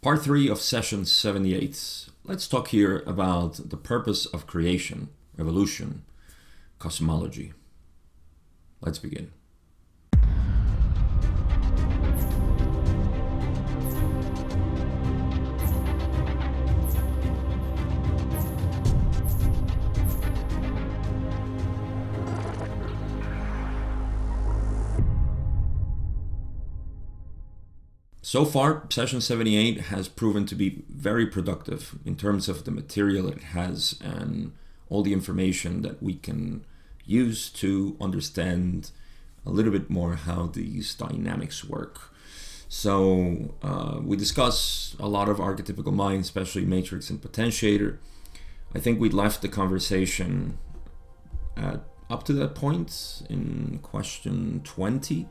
Part 3 of session 78. Let's talk here about the purpose of creation, evolution, cosmology. Let's begin. So far, session 78 has proven to be very productive in terms of the material it has and all the information that we can use to understand a little bit more how these dynamics work. So we discuss a lot of archetypical mind, especially matrix and potentiator. I think we left the conversation up to that point in question 20.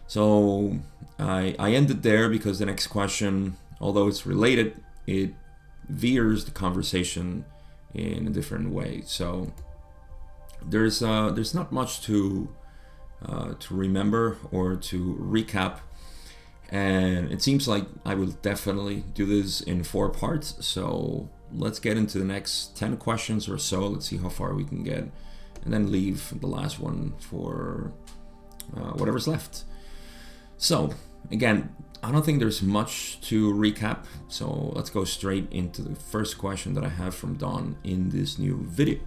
So I ended there because the next question, although it's related, it veers the conversation in a different way. So there's not much to remember or to recap, and it seems like I will definitely do this in 4 parts. So let's get into the next 10 questions or so. Let's see how far we can get, and then leave the last one for whatever's left. So again, I don't think there's much to recap, so let's go straight into the first question that I have from Don in this new video.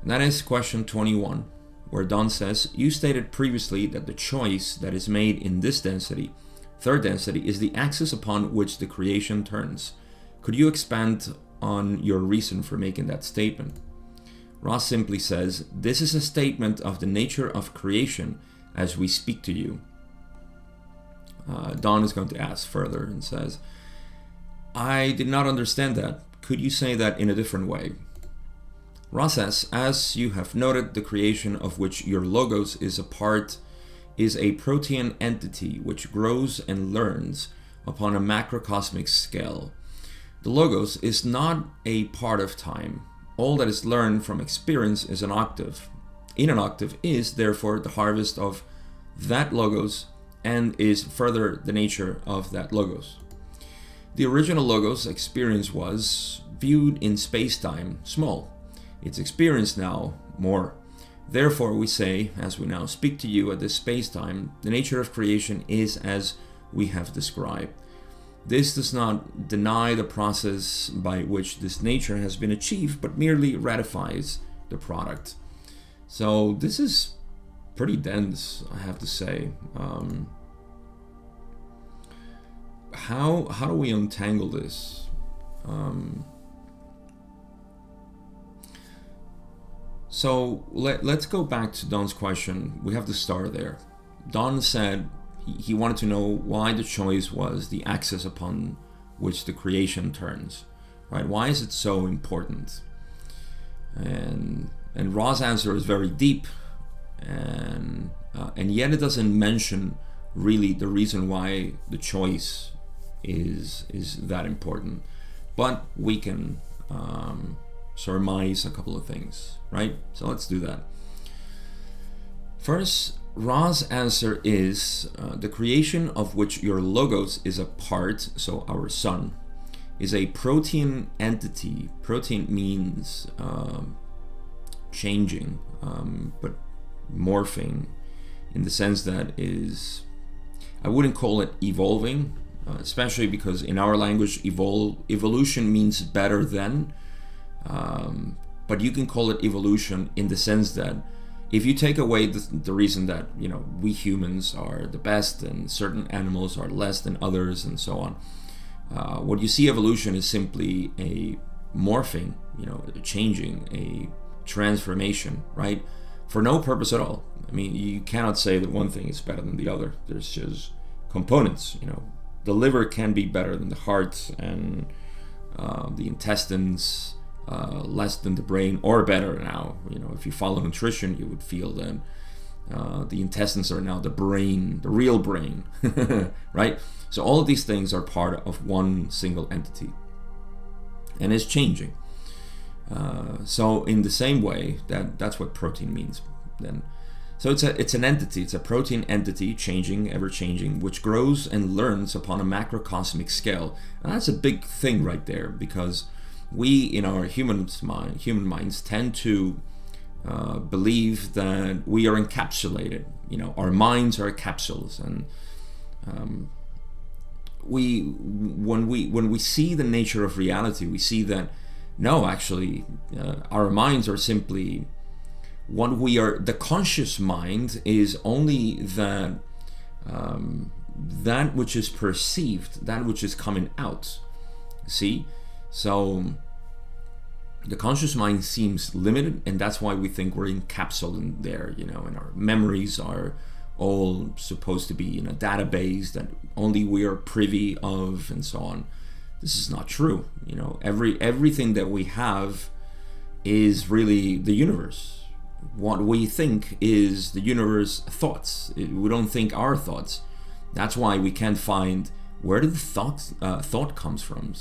And that is question 21, where Don says, you stated previously that the choice that is made in this density, third density, is the axis upon which the creation turns. Could you expand on your reason for making that statement? Ross simply says, this is a statement of the nature of creation as we speak to you. Don is going to ask further and says, I did not understand that. Could you say that in a different way? Ross says, as you have noted, the creation of which your logos is a part is a protean entity which grows and learns upon a macrocosmic scale. The logos is not a part of time. All that is learned from experience is an octave. In an octave is, therefore, the harvest of that logos and is further the nature of that logos. The original logos experience was viewed in space-time small. Its experience now more. Therefore we say, as we now speak to you at this space-time, the nature of creation is as we have described. This does not deny the process by which this nature has been achieved, but merely ratifies the product. So this is pretty dense, I have to say. How do we untangle this? So let's go back to Don's question. We have the star there. Don said he wanted to know why the choice was the axis upon which the creation turns, right? Why is it so important? And Ra's answer is very deep, and yet it doesn't mention really the reason why the choice is that important. But we can surmise a couple of things, right? So let's do that. First, Ra's answer is the creation of which your logos is a part, so our sun, is a protean entity. Protean means changing, but morphing, in the sense that is, I wouldn't call it evolving, especially because in our language evolution means better than, but you can call it evolution in the sense that if you take away the reason that, you know, we humans are the best and certain animals are less than others and so on, what you see evolution is simply a morphing, you know, a changing, a transformation, right? For no purpose at all. I mean, you cannot say that one thing is better than the other. There's just components, you know. The liver can be better than the heart, and the intestines less than the brain, or better now. You know, if you follow nutrition, you would feel that the intestines are now the brain, the real brain, right? So all of these things are part of one single entity, and it's changing. So in the same way, that's what protein means then. So it's an entity, it's a protein entity, changing, ever changing, which grows and learns upon a macrocosmic scale. And that's a big thing right there, because we in our human minds tend to believe that we are encapsulated. Our minds are capsules, and when we see the nature of reality, we see that no, actually, our minds are simply what we are. The conscious mind is only that that which is perceived, that which is coming out. See, so the conscious mind seems limited, and that's why we think we're encapsulated in there. And our memories are all supposed to be in a database that only we are privy of, and so on. This is not true. Everything that we have is really the universe. What we think is the universe thoughts. We don't think our thoughts. That's why we can't find where did the thought comes from.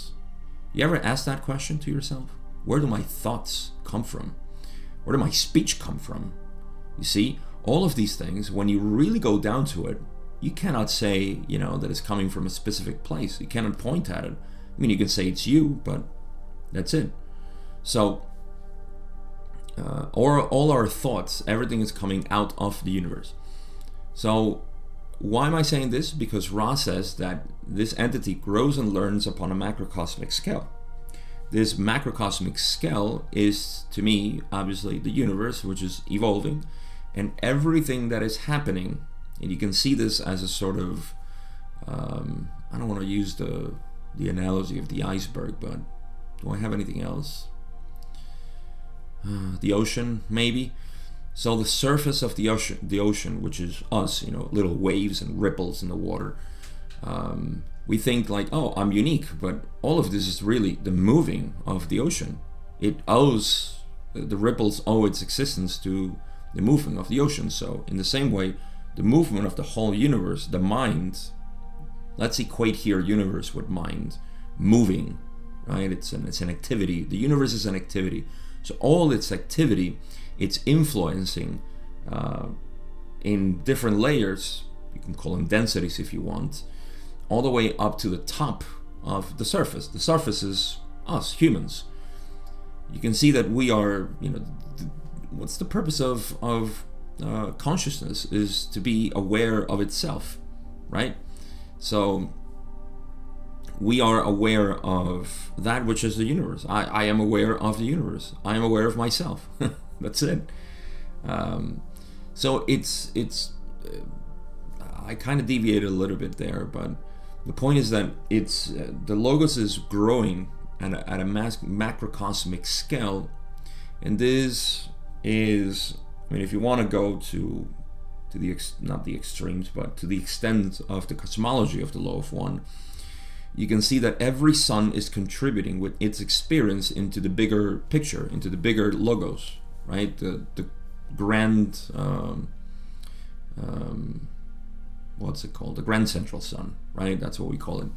You ever ask that question to yourself? Where do my thoughts come from? Where do my speech come from? You see, all of these things, when you really go down to it, you cannot say, that it's coming from a specific place. You cannot point at it. I mean, you can say it's you, but that's it. So, all our thoughts, everything is coming out of the universe. So, why am I saying this? Because Ra says that this entity grows and learns upon a macrocosmic scale. This macrocosmic scale is, to me, obviously the universe, which is evolving, and everything that is happening. And you can see this as a sort of, I don't want to use the analogy of the iceberg, but do I have anything else? The ocean, maybe. So the surface of the ocean, which is us, little waves and ripples in the water. We think like, oh, I'm unique, but all of this is really the moving of the ocean. The ripples owe its existence to the movement of the ocean. So in the same way, the movement of the whole universe, the mind, let's equate here universe with mind, moving, right? It's an activity. The universe is an activity. So all its activity, it's influencing in different layers. You can call them densities if you want, all the way up to the top of the surface. The surface is us, humans. You can see that we are, what's the purpose of consciousness is to be aware of itself, right? So we are aware of that which is the universe. I am aware of the universe. I am aware of myself. That's it. So it's I kind of deviated a little bit there, but the point is that it's the logos is growing at a macrocosmic scale, and this is, I mean, if you want to go to the not the extremes, but to the extent of the cosmology of the law of one, you can see that every sun is contributing with its experience into the bigger picture, into the bigger logos, right? The grand, what's it called? The grand central sun, right? That's what we call it.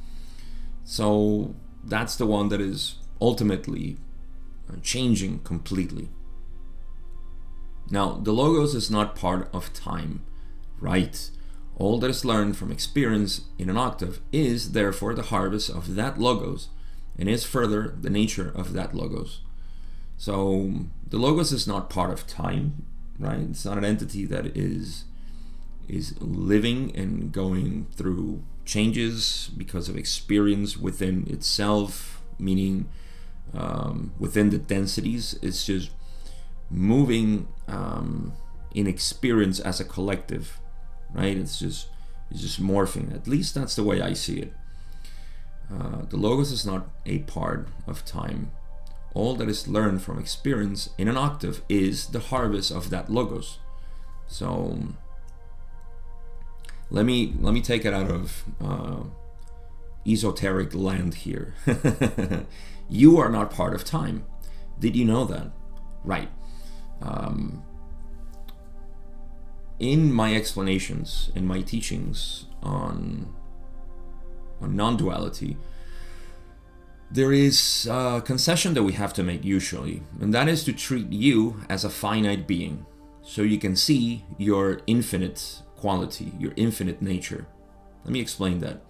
So that's the one that is ultimately changing completely. Now, the logos is not part of time, right? All that is learned from experience in an octave is therefore the harvest of that logos, and is further the nature of that logos. So the logos is not part of time, right? It's not an entity that is living and going through changes because of experience within itself, meaning within the densities. It's just moving in experience as a collective, right? It's just morphing. At least that's the way I see it. The logos is not a part of time. All that is learned from experience in an octave is the harvest of that logos. So let me take it out of esoteric land here. You are not part of time. Did you know that? Right. In my explanations, in my teachings on non-duality, there is a concession that we have to make usually, and that is to treat you as a finite being. so you can see your infinite quality, your infinite nature. Let me explain that.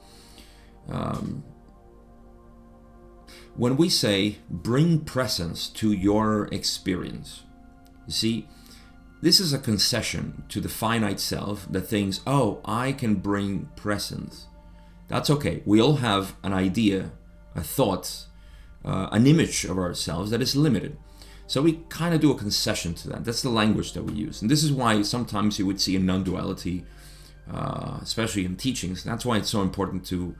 When we say bring presence to your experience, you see, this is a concession to the finite self that thinks, oh, I can bring presence. That's okay. We all have an idea, a thought, an image of ourselves that is limited. So we kind of do a concession to that. That's the language that we use. And this is why sometimes you would see a non-duality, especially in teachings. That's why it's so important to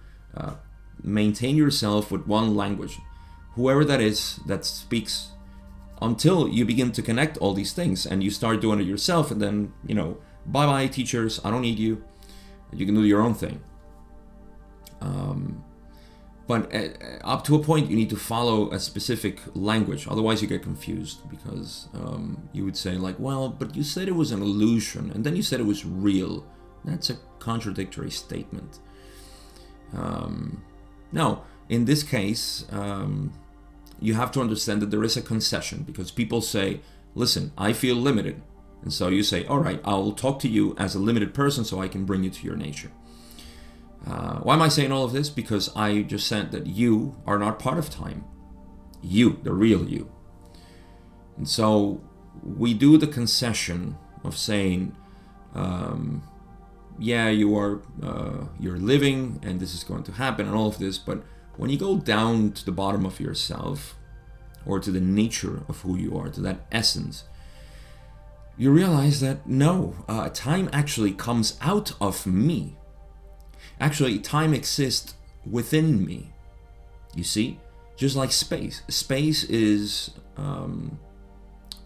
maintain yourself with one language, whoever that is that speaks, until you begin to connect all these things and you start doing it yourself. And then, bye-bye teachers, I don't need you. You can do your own thing. But up to a point, you need to follow a specific language. Otherwise, you get confused because you would say like, well, but you said it was an illusion, and then you said it was real. That's a contradictory statement. No, in this case, you have to understand that there is a concession, because people say, listen, I feel limited. And so you say, all right, I'll talk to you as a limited person so I can bring you to your nature. Why am I saying all of this? Because I just said that you are not part of time. You, the real you. And so we do the concession of saying, yeah, you're living and this is going to happen and all of this. But when you go down to the bottom of yourself, or to the nature of who you are, to that essence, you realize that no, time actually comes out of me. Actually, time exists within me. You see? Just like space. Space is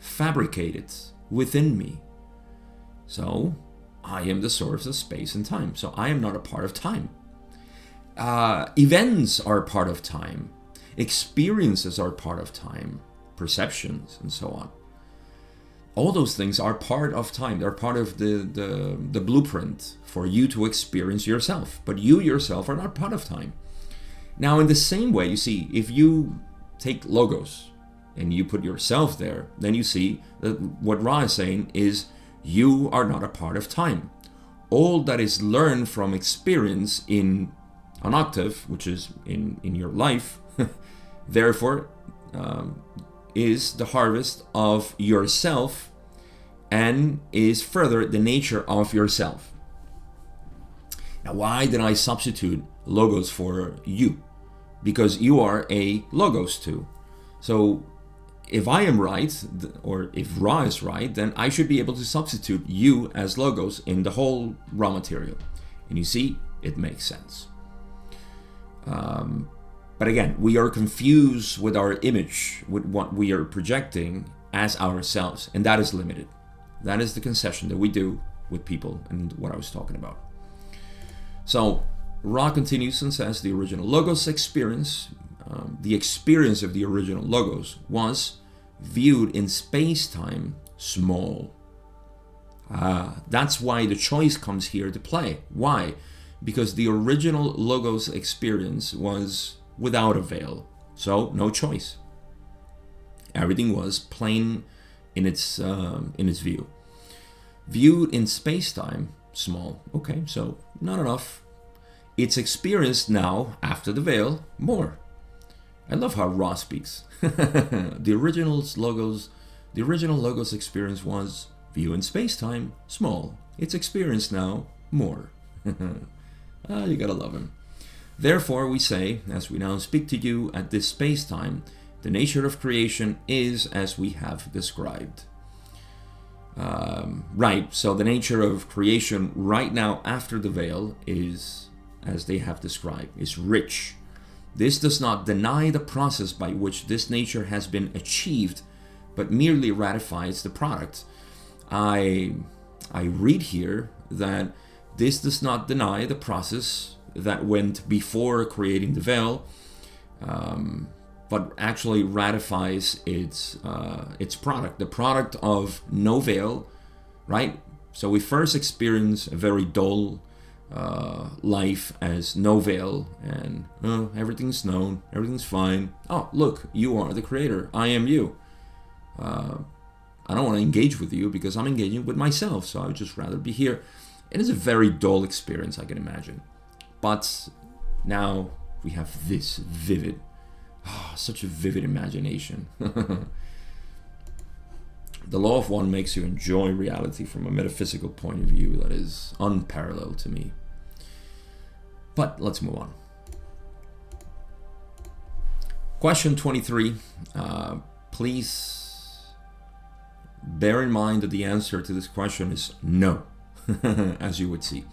fabricated within me. So, I am the source of space and time. So, I am not a part of time. Events are part of time. Experiences are part of time. Perceptions and so on. All those things are part of time. They're part of the blueprint for you to experience yourself. But you yourself are not part of time. Now, in the same way, you see, if you take logos and you put yourself there, then you see that what Ra is saying is you are not a part of time. All that is learned from experience in an octave, which is in your life, therefore, is the harvest of yourself and is further the nature of yourself. Now, why did I substitute logos for you? Because you are a logos too. So if I am right, or if Ra is right, then I should be able to substitute you as logos in the whole raw material. And you see, it makes sense. But again, we are confused with our image, with what we are projecting as ourselves, and that is limited. That is the concession that we do with people, and what I was talking about. So, Ra continues and says the original logos experience, the experience of the original logos, was viewed in space-time small. That's why the choice comes here to play. Why? Because the original logos experience was without a veil, so no choice. Everything was plain in its view. Viewed in space-time, small. Okay, so not enough. It's experienced now, after the veil, more. I love how Ra speaks. The original logos experience was viewed in space-time, small. It's experienced now, more. You gotta love him. Therefore, we say, as we now speak to you at this space-time, the nature of creation is as we have described. Right, so the nature of creation right now after the veil is, as they have described, is rich. This does not deny the process by which this nature has been achieved, but merely ratifies the product. I read here that this does not deny the process that went before creating the veil, but actually ratifies its product, the product of no veil, right? So we first experience a very dull life as no veil, and everything's known, everything's fine. Oh, look, you are the creator. I am you. I don't want to engage with you because I'm engaging with myself. So I would just rather be here. It is a very dull experience, I can imagine. But now we have this vivid, such a vivid imagination. The law of one makes you enjoy reality from a metaphysical point of view that is unparalleled to me. But let's move on. Question 23. Please bear in mind that the answer to this question is no, as you would see.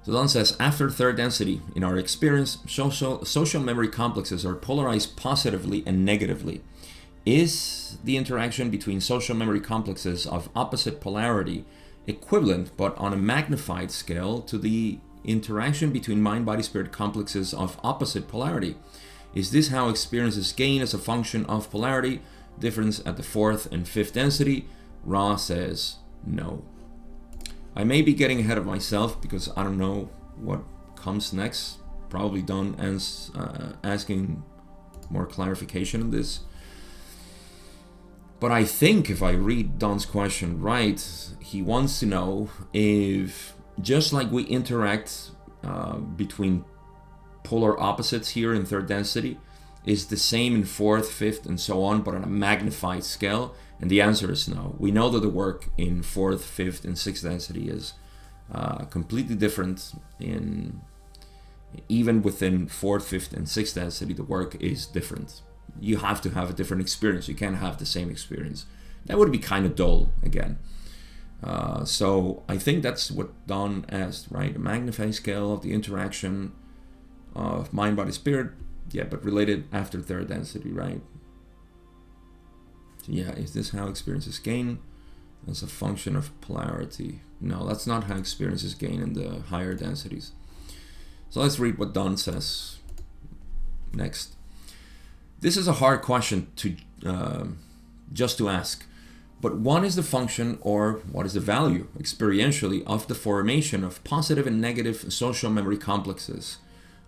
So Don says, after third density, in our experience, social memory complexes are polarized positively and negatively. Is the interaction between social memory complexes of opposite polarity equivalent, but on a magnified scale, to the interaction between mind-body-spirit complexes of opposite polarity? Is this how experiences gain as a function of polarity, difference at the fourth and fifth density? Ra says no. I may be getting ahead of myself because I don't know what comes next. Probably Don asking more clarification on this. But I think if I read Don's question right, he wants to know if, just like we interact between polar opposites here in third density, is the same in fourth, fifth, and so on, but on a magnified scale. And the answer is no. We know that the work in fourth, fifth, and sixth density is completely different. Even within fourth, fifth, and sixth density, the work is different. You have to have a different experience. You can't have the same experience. That would be kind of dull again. So I think that's what Don asked, right? A magnified scale of the interaction of mind, body, spirit. Yeah, but related after third density, right? So yeah, is this how experiences gain as a function of polarity? No, that's not how experiences gain in the higher densities. So let's read what Don says next. This is a hard question to just to ask, but what is the function or what is the value experientially of the formation of positive and negative social memory complexes,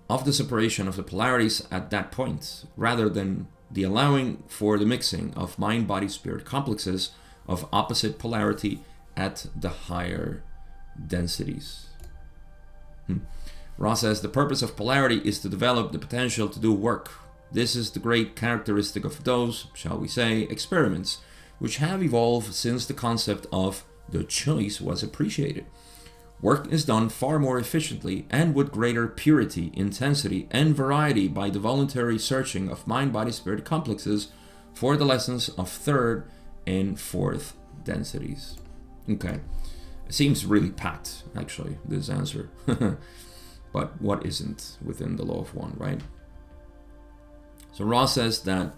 of the separation of the polarities at that point, rather than the allowing for the mixing of mind, body, spirit complexes of opposite polarity at the higher densities? Ross says, the purpose of polarity is to develop the potential to do work. This is the great characteristic of those, shall we say, experiments, which have evolved since the concept of the choice was appreciated. Work is done far more efficiently and with greater purity, intensity, and variety by the voluntary searching of mind, body, spirit complexes for the lessons of third and fourth densities. Okay, it seems really packed, actually, this answer. But what isn't within the law of one, right? So Ross says that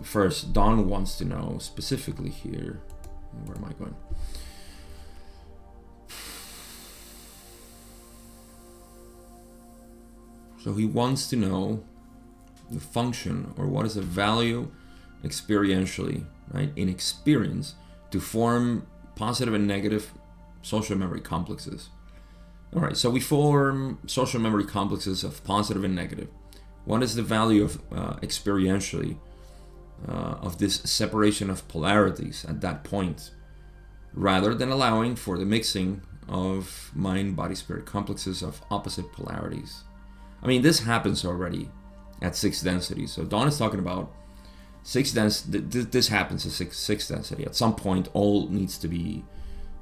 first, Don wants to know specifically here. Where am I going? So he wants to know the function, or what is the value experientially, right, in experience, to form positive and negative social memory complexes. All right, so we form social memory complexes of positive and negative. What is the value of experientially of this separation of polarities at that point, rather than allowing for the mixing of mind, body, spirit complexes of opposite polarities? I mean, this happens already at sixth density. So Don is talking about sixth density. This happens at sixth density. At some point, all needs to be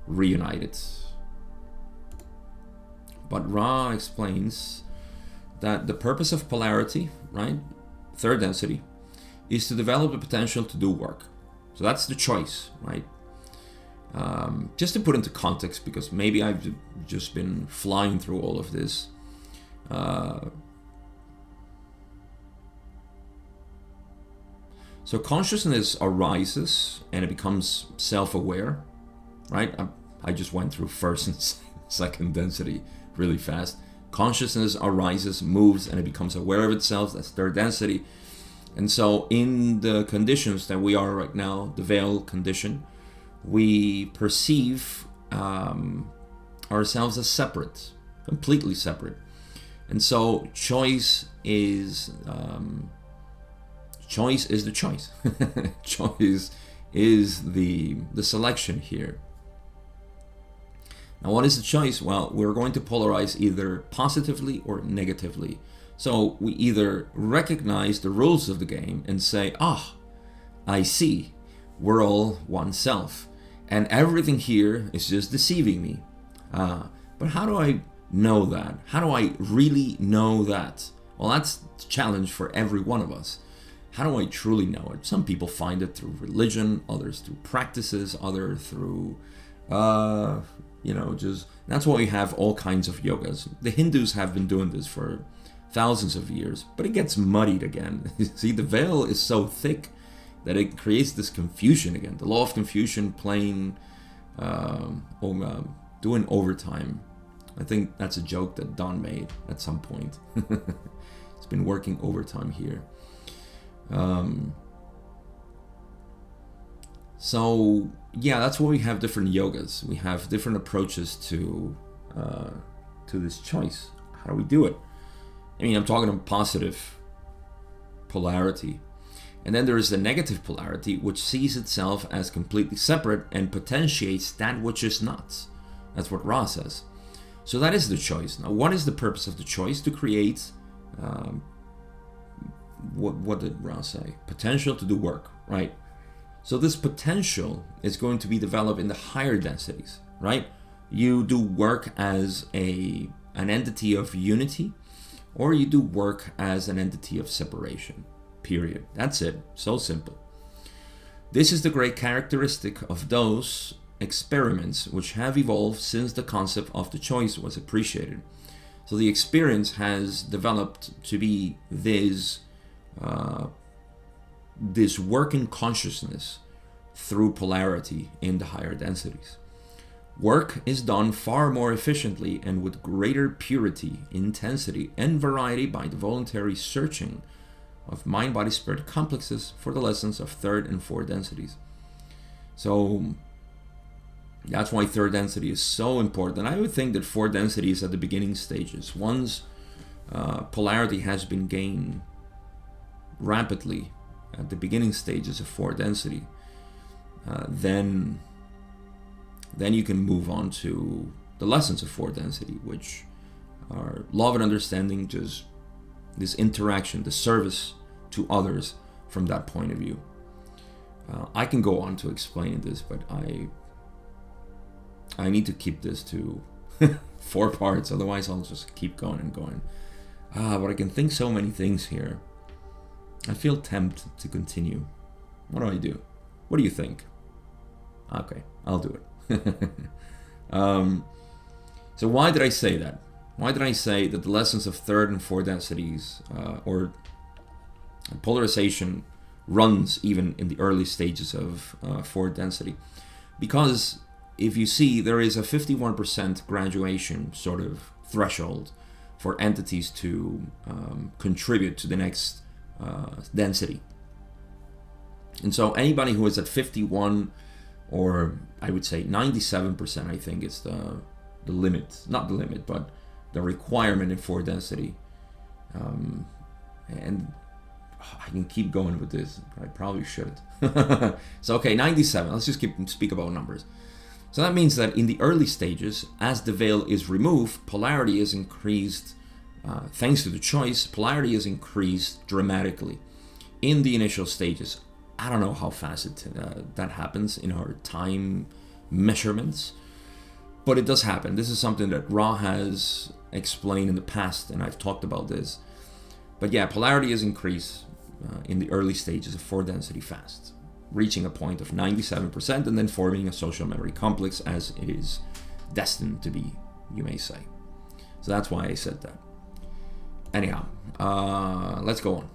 reunited. But Ra explains that the purpose of polarity, right, third density, is to develop the potential to do work. So that's the choice, right? Just to put into context, because maybe I've just been flying through all of this. So consciousness arises and it becomes self-aware, right? I just went through first and second density really fast. Consciousness arises, moves, and it becomes aware of itself. That's third density. And so in the conditions that we are right now, the veil condition, we perceive ourselves as separate, completely separate. And so choice is the choice. Choice is the selection here. Now, what is the choice? Well, we're going to polarize either positively or negatively. So we either recognize the rules of the game and say, I see, we're all one self, and everything here is just deceiving me. But how do I know that? How do I really know that? Well, that's the challenge for every one of us. How do I truly know it? Some people find it through religion, others through practices, others through, just, that's why we have all kinds of yogas. The Hindus have been doing this for thousands of years, but it gets muddied again. See, the veil is so thick that it creates this confusion again. The law of confusion playing, doing overtime. I think that's a joke that Don made at some point. It's been working overtime here. So yeah, that's why we have different yogas. We have different approaches to this choice. How do we do it? I mean, I'm talking about positive polarity. And then there is the negative polarity, which sees itself as completely separate and potentiates that which is not. That's what Ra says. So that is the choice. Now, what is the purpose of the choice? To create, what did Ra say? Potential to do work, right? So this potential is going to be developed in the higher densities, right? You do work as an entity of unity, or you do work as an entity of separation. Period. That's it. So simple. This is the great characteristic of those experiments which have evolved since the concept of the choice was appreciated. So the experience has developed to be this working consciousness through polarity in the higher densities. Work is done far more efficiently and with greater purity, intensity, and variety by the voluntary searching of mind-body-spirit complexes for the lessons of third and fourth densities. So that's why third density is so important. I would think that fourth density is at the beginning stages. Once polarity has been gained rapidly at the beginning stages of fourth density, then you can move on to the lessons of fourth density, which are love and understanding, just this interaction, the service to others from that point of view. I can go on to explain this, but I need to keep this to 4 parts, otherwise I'll just keep going and going. But I can think so many things here. I feel tempted to continue. What do I do? What do you think? Okay, I'll do it. So why did I say that? Why did I say that the lessons of third and fourth densities, or polarization, runs even in the early stages of fourth density? Because if you see, there is a 51% graduation sort of threshold for entities to contribute to the next density. And so anybody who is at 51, or I would say 97%, I think is the limit, not the limit, but the requirement in fourth density. And I can keep going with this, I probably should. So okay, 97, let's just speak about numbers. So that means that in the early stages, as the veil is removed, polarity is increased. Thanks to the choice, polarity is increased dramatically in the initial stages. I don't know how fast that happens in our time measurements, but it does happen. This is something that Ra has explained in the past, and I've talked about this. But yeah, polarity is increased in the early stages of fourth density fast, reaching a point of 97% and then forming a social memory complex as it is destined to be, you may say. So that's why I said that. Anyhow, let's go on.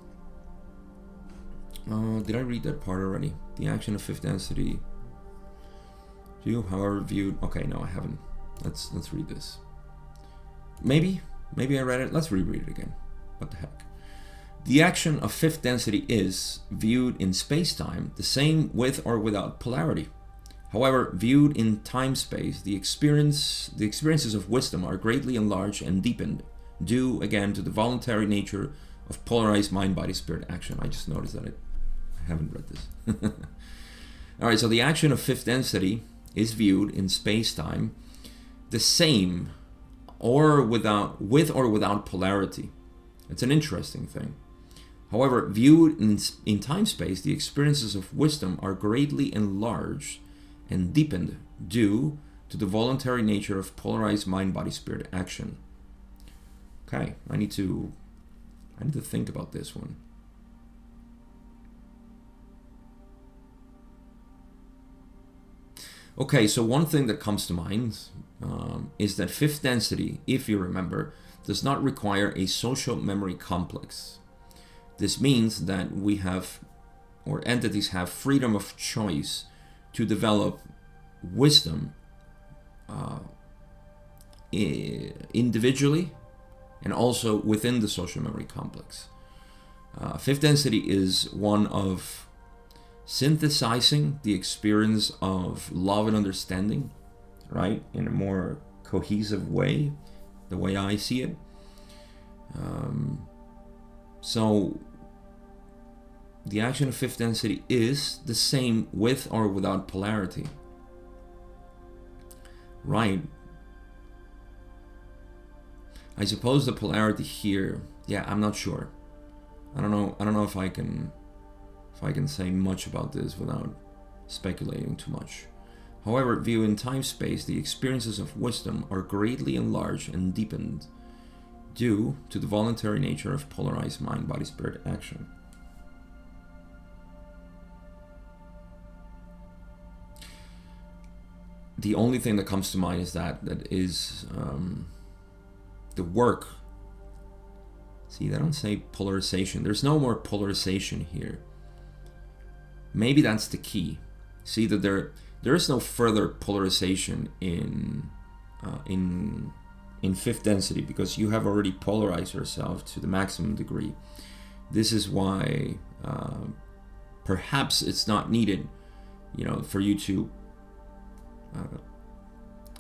Did I read that part already? The action of fifth density. You, however, viewed. Okay, no, I haven't. Let's read this. Maybe I read it. Let's reread it again. What the heck? The action of fifth density is, viewed in space-time, the same with or without polarity. However, viewed in time-space, the experiences of wisdom are greatly enlarged and deepened, due again to the voluntary nature of polarized mind-body-spirit action. I just noticed that I haven't read this. All right, so the action of fifth density is viewed in space-time the same with or without polarity. It's an interesting thing. However, viewed in time-space, the experiences of wisdom are greatly enlarged and deepened due to the voluntary nature of polarized mind-body-spirit action. Okay, I need to think about this one. Okay, so one thing that comes to mind is that fifth density, if you remember, does not require a social memory complex. This means that we have, or entities have, freedom of choice to develop wisdom individually and also within the social memory complex. Fifth density is one of synthesizing the experience of love and understanding, right, in a more cohesive way, the way I see it. So the action of fifth density is the same with or without polarity, right? I suppose the polarity here, yeah, I'm not sure. I don't know if I can say much about this without speculating too much. However, viewed in time-space, the experiences of wisdom are greatly enlarged and deepened due to the voluntary nature of polarized mind-body-spirit action. The only thing that comes to mind is that is the work. See, they don't say polarization. There's no more polarization here. Maybe that's the key. See that there is no further polarization in fifth density because you have already polarized yourself to the maximum degree. This is why perhaps it's not needed, for you to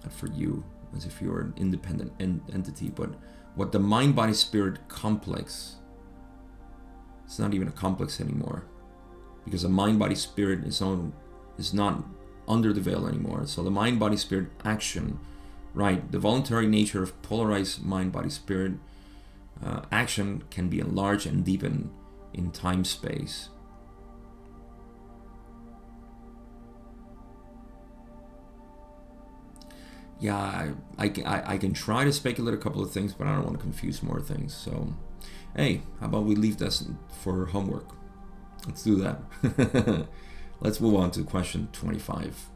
for you as if you're an independent entity, but what the mind-body-spirit complex, it's not even a complex anymore, because the mind-body-spirit is not under the veil anymore. So the mind-body-spirit action, right, the voluntary nature of polarized mind-body-spirit action can be enlarged and deepened in time-space. Yeah, I can try to speculate a couple of things, but I don't want to confuse more things. So, hey, how about we leave this for homework? Let's do that. Let's move on to question 25.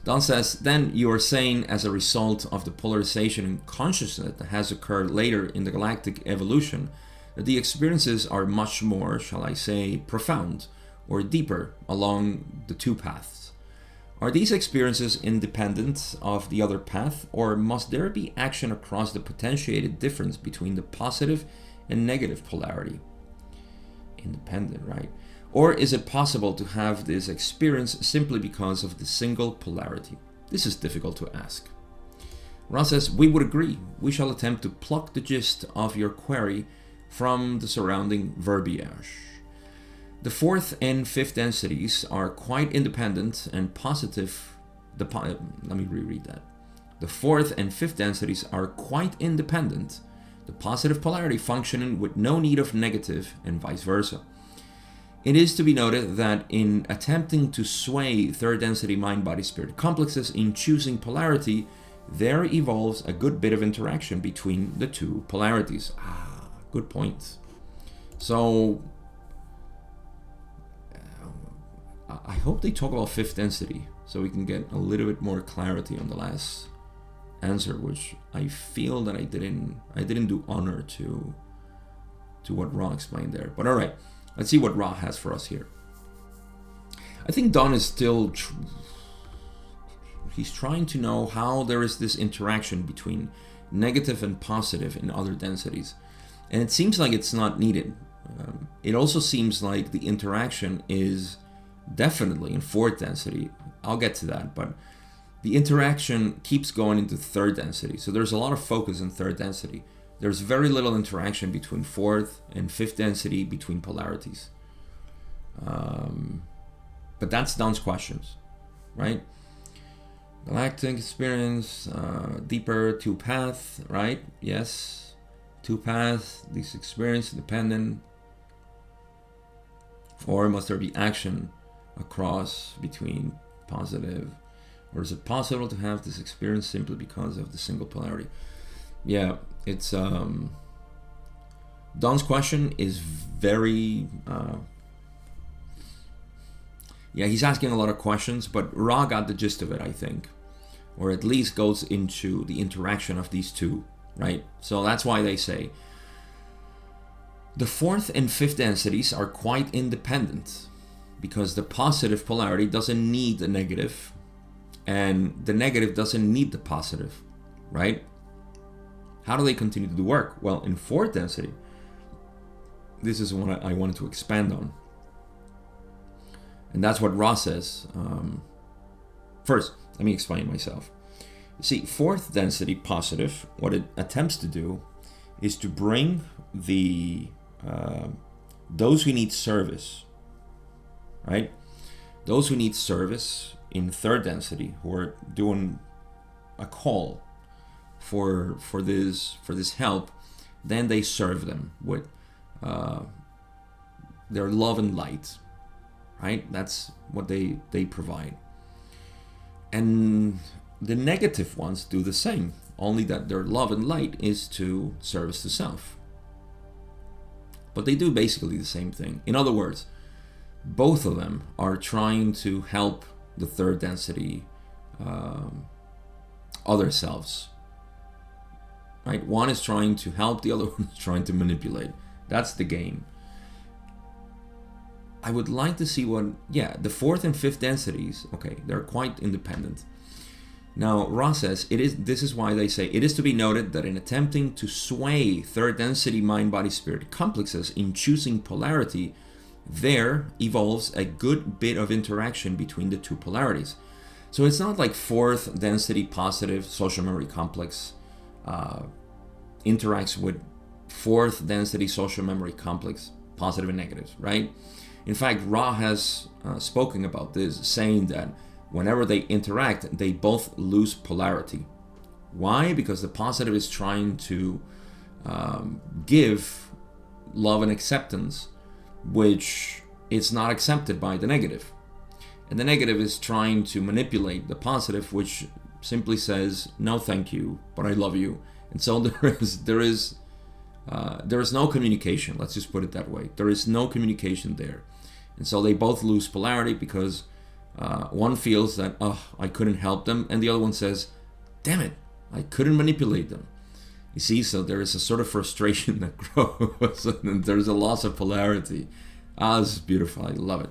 Don says, then you are saying as a result of the polarization in consciousness that has occurred later in the galactic evolution, that the experiences are much more, shall I say, profound or deeper along the two paths. Are these experiences independent of the other path, or must there be action across the potentiated difference between the positive and negative polarity? Independent, right? Or is it possible to have this experience simply because of the single polarity? This is difficult to ask. Ra says, we would agree. We shall attempt to pluck the gist of your query from the surrounding verbiage. The fourth and fifth densities are quite independent and positive. Let me reread that. The fourth and fifth densities are quite independent, the positive polarity functioning with no need of negative and vice versa. It is to be noted that in attempting to sway third density mind-body-spirit complexes in choosing polarity, there evolves a good bit of interaction between the two polarities. Good point. So I hope they talk about fifth density so we can get a little bit more clarity on the last answer, which I feel that I didn't do honor to what Ra explained there. But all right, let's see what Ra has for us here. I think Don is still he's trying to know how there is this interaction between negative and positive in other densities, and it seems like it's not needed. It also seems like the interaction is definitely in fourth density. I'll get to that, but the interaction keeps going into third density. So there's a lot of focus in third density. There's very little interaction between fourth and fifth density between polarities. But that's Don's questions, right? Galactic experience, deeper, two path, right? Yes, two path, this experience dependent. Or must there be action across between positive? Or is it possible to have this experience simply because of the single polarity? Yeah, it's Don's question is very he's asking a lot of questions, but Ra got the gist of it, I think, or at least goes into the interaction of these two, right? So that's why they say the fourth and fifth densities are quite independent, because the positive polarity doesn't need the negative, and the negative doesn't need the positive, right? How do they continue to do work? Well, in fourth density, this is what I wanted to expand on. And that's what Ra says. First, let me explain myself. See, fourth density positive, what it attempts to do is to bring the those who need service, right? Those who need service in third density, who are doing a call for this help, then they serve them with their love and light, right? That's what they provide. And the negative ones do the same, only that their love and light is to service to self. But they do basically the same thing. In other words, both of them are trying to help the third density other selves, right? One is trying to help, the other one is trying to manipulate. That's the game. I would like to see the fourth and fifth densities, okay, they're quite independent. Now, Ra says, this is why they say, it is to be noted that in attempting to sway third density mind-body-spirit complexes in choosing polarity, there evolves a good bit of interaction between the two polarities. So it's not like fourth density positive social memory complex interacts with fourth density social memory complex positive and negatives, right? In fact, Ra has spoken about this, saying that whenever they interact, they both lose polarity. Why? Because the positive is trying to give love and acceptance, which is not accepted by the negative. And the negative is trying to manipulate the positive, which simply says, no thank you, but I love you. And so there is no communication, let's just put it that way. There is no communication there. And so they both lose polarity because one feels that, I couldn't help them, and the other one says, damn it, I couldn't manipulate them. You see, so there is a sort of frustration that grows, and there's a loss of polarity. This is beautiful, I love it.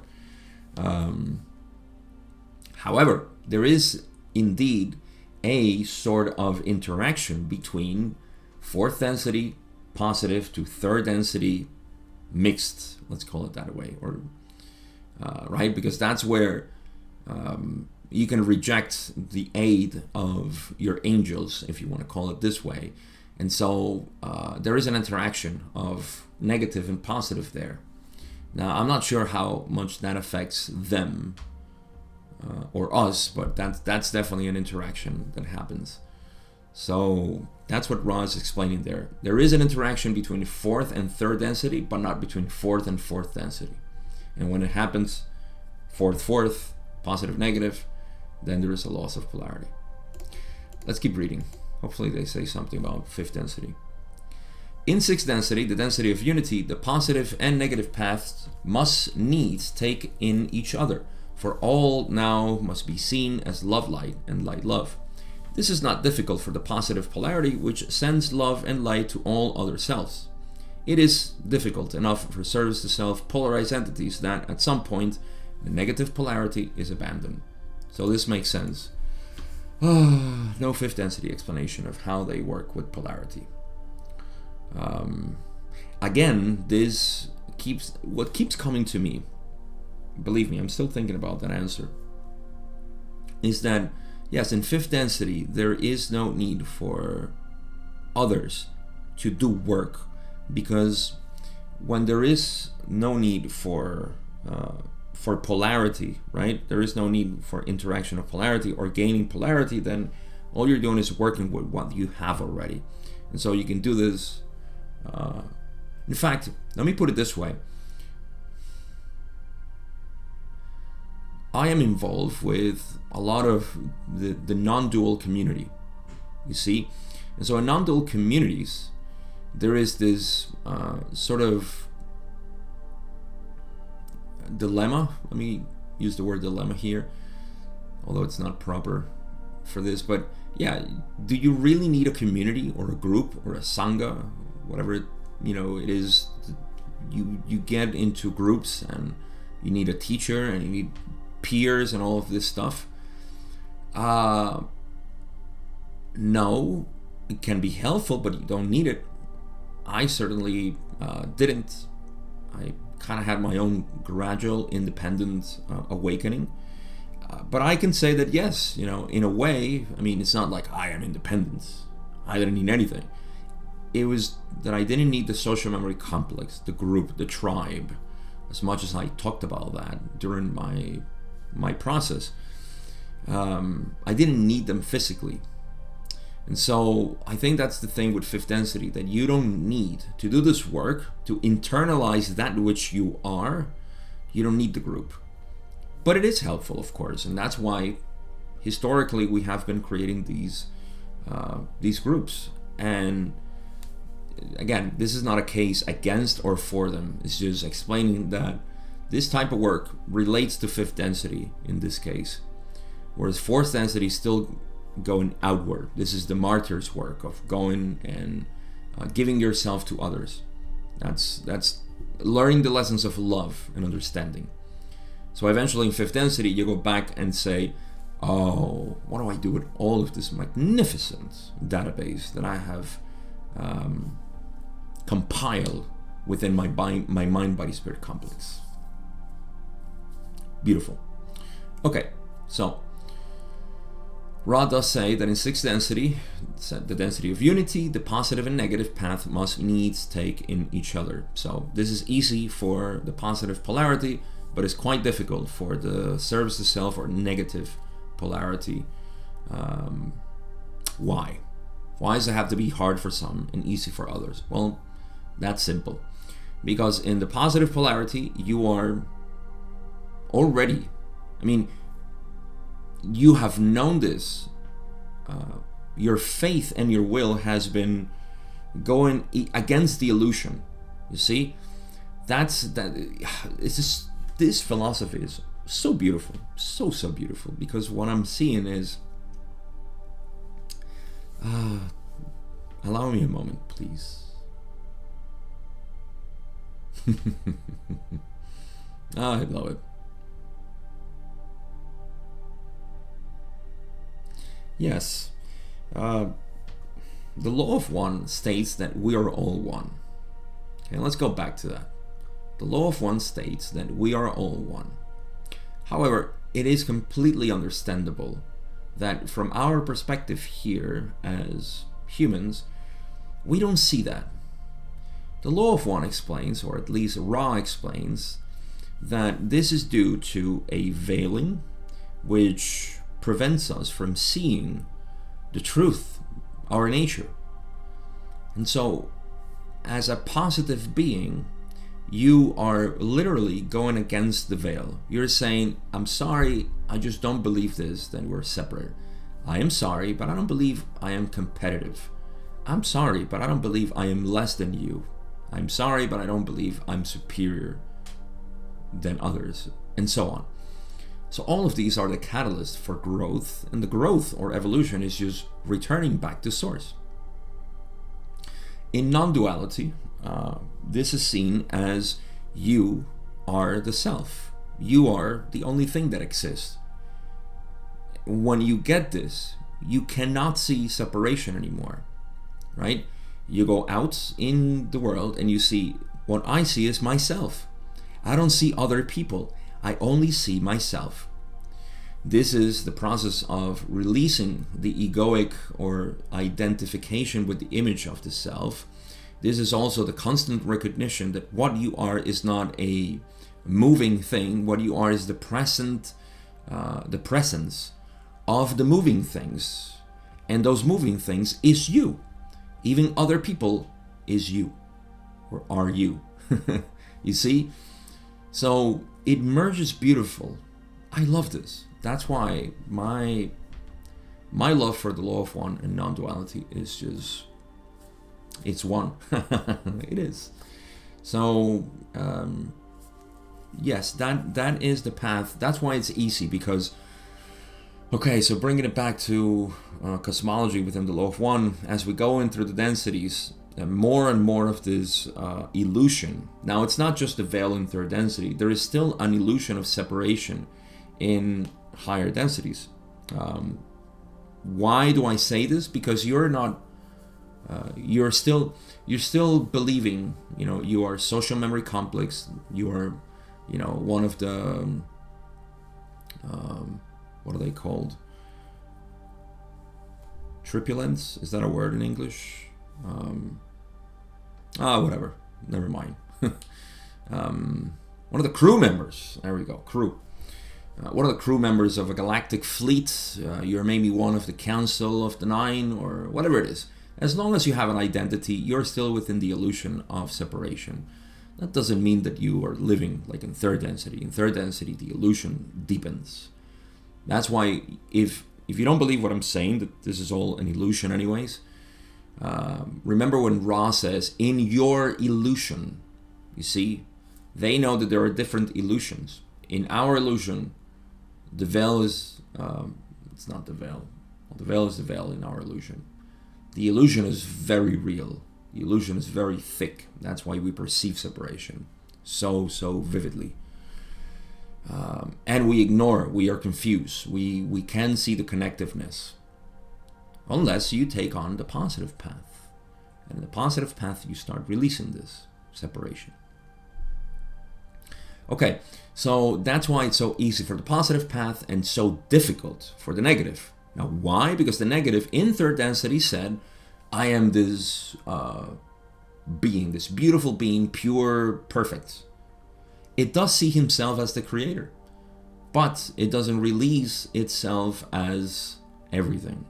However, there is indeed a sort of interaction between fourth density positive to third density mixed, let's call it that way, or right, because that's where you can reject the aid of your angels, if you want to call it this way. And so there is an interaction of negative and positive there. Now, I'm not sure how much that affects them or us, but that's definitely an interaction that happens. So that's what Ra is explaining there. There is an interaction between fourth and third density, but not between fourth and fourth density. And when it happens, fourth, positive, negative, then there is a loss of polarity. Let's keep reading. Hopefully they say something about fifth density. In sixth density, the density of unity, the positive and negative paths must needs take in each other, for all now must be seen as love light and light love. This is not difficult for the positive polarity, which sends love and light to all other selves. It is difficult enough for service to self polarized entities that at some point the negative polarity is abandoned. So this makes sense. No fifth density explanation of how they work with polarity. Again, what keeps coming to me, believe me, I'm still thinking about that answer, is that yes, in fifth density there is no need for others to do work, because when there is no need for for polarity, right? There is no need for interaction of polarity or gaining polarity. Then all you're doing is working with what you have already. And so you can do this. In fact, let me put it this way. I am involved with a lot of the non-dual community, you see. And so in non-dual communities, there is this sort of dilemma. Let me use the word dilemma here, although it's not proper for this. But yeah, do you really need a community or a group or a sangha, whatever it is? You get into groups and you need a teacher and you need peers and all of this stuff. No, it can be helpful, but you don't need it. I certainly didn't. I kind of had my own gradual independent awakening. But I can say that yes, in a way, I mean, it's not like I am independent. I didn't need anything. It was that I didn't need the social memory complex, the group, the tribe, as much as I talked about that during my process. I didn't need them physically. And so I think that's the thing with fifth density, that you don't need to do this work, to internalize that which you are. You don't need the group. But it is helpful, of course, and that's why historically we have been creating these groups. And again, this is not a case against or for them. It's just explaining that this type of work relates to fifth density in this case, whereas fourth density is still going outward. This is the martyr's work of going and giving yourself to others. That's learning the lessons of love and understanding. So eventually in fifth density, you go back and say, oh, what do I do with all of this magnificent database that I have compiled within my mind, body, spirit complex? Beautiful. Okay, so Ra does say that in sixth density, the density of unity, the positive and negative path must needs take in each other. So this is easy for the positive polarity, but it's quite difficult for the service to self or negative polarity. Why? Why does it have to be hard for some and easy for others? Well, that's simple. Because in the positive polarity, you are already, you have known this. Your faith and your will has been going against the illusion. You see, it's just, this philosophy is so beautiful, so beautiful, because what I'm seeing is, allow me a moment, please. I love it. Yes, the law of one states that we are all one. Okay, let's go back to that. The law of one states that we are all one. However, it is completely understandable that from our perspective here as humans, we don't see that. The law of one explains, or at least Ra explains, that this is due to a veiling which prevents us from seeing the truth, our nature. And so, as a positive being, you are literally going against the veil. You're saying, I'm sorry, I just don't believe this, then we're separate. I am sorry, but I don't believe I am competitive. I'm sorry, but I don't believe I am less than you. I'm sorry, but I don't believe I'm superior than others, and so on. So all of these are the catalyst for growth, and the growth or evolution is just returning back to source. In non-duality, this is seen as you are the self. You are the only thing that exists. When you get this, you cannot see separation anymore, right? You go out in the world and you see, what I see is myself. I don't see other people. I only see myself. This is the process of releasing the egoic or identification with the image of the self. This is also the constant recognition that what you are is not a moving thing. What you are is the presence of the moving things. And those moving things is you. Even other people is you, or are you. You see? So it merges beautiful. I love this. That's why my love for the law of one and non-duality is just, it's one. It is. So yes, that is the path. That's why it's easy, because okay, so bringing it back to cosmology within the law of one, as we go in through the densities, more and more of this illusion. Now, it's not just the veil in third density. There is still an illusion of separation in higher densities. Why do I say this? Because you're not, you're still believing, you are social memory complex. You are, one of the, what are they called? Tripulants? Is that a word in English? Whatever. Never mind. One of the crew members. There we go. Crew. One of the crew members of a galactic fleet. You're maybe one of the Council of the Nine, or whatever it is. As long as you have an identity, you're still within the illusion of separation. That doesn't mean that you are living like in third density. In third density, the illusion deepens. That's why if you don't believe what I'm saying, that this is all an illusion anyways, remember when Ra says, in your illusion, you see, they know that there are different illusions. In our illusion, the veil is, it's not the veil. Well, the veil is the veil in our illusion. The illusion is very real. The illusion is very thick. That's why we perceive separation so vividly. And we ignore, we are confused. We can see the connectiveness. Unless you take on the positive path. And in the positive path, you start releasing this separation. Okay, so that's why it's so easy for the positive path and so difficult for the negative. Now, why? Because the negative in third density said, I am this being, this beautiful being, pure, perfect. It does see himself as the creator, but it doesn't release itself as everything.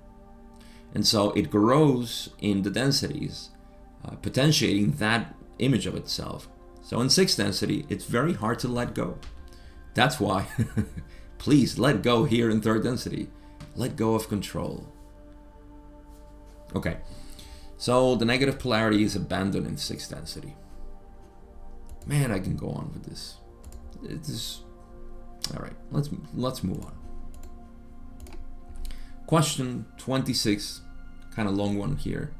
And so it grows in the densities, potentiating that image of itself. So in sixth density, it's very hard to let go. That's why, please let go here in third density. Let go of control. Okay, so the negative polarity is abandoned in sixth density. Man, I can go on with this. It is all right. Let's move on. Question 26, kind of long one here.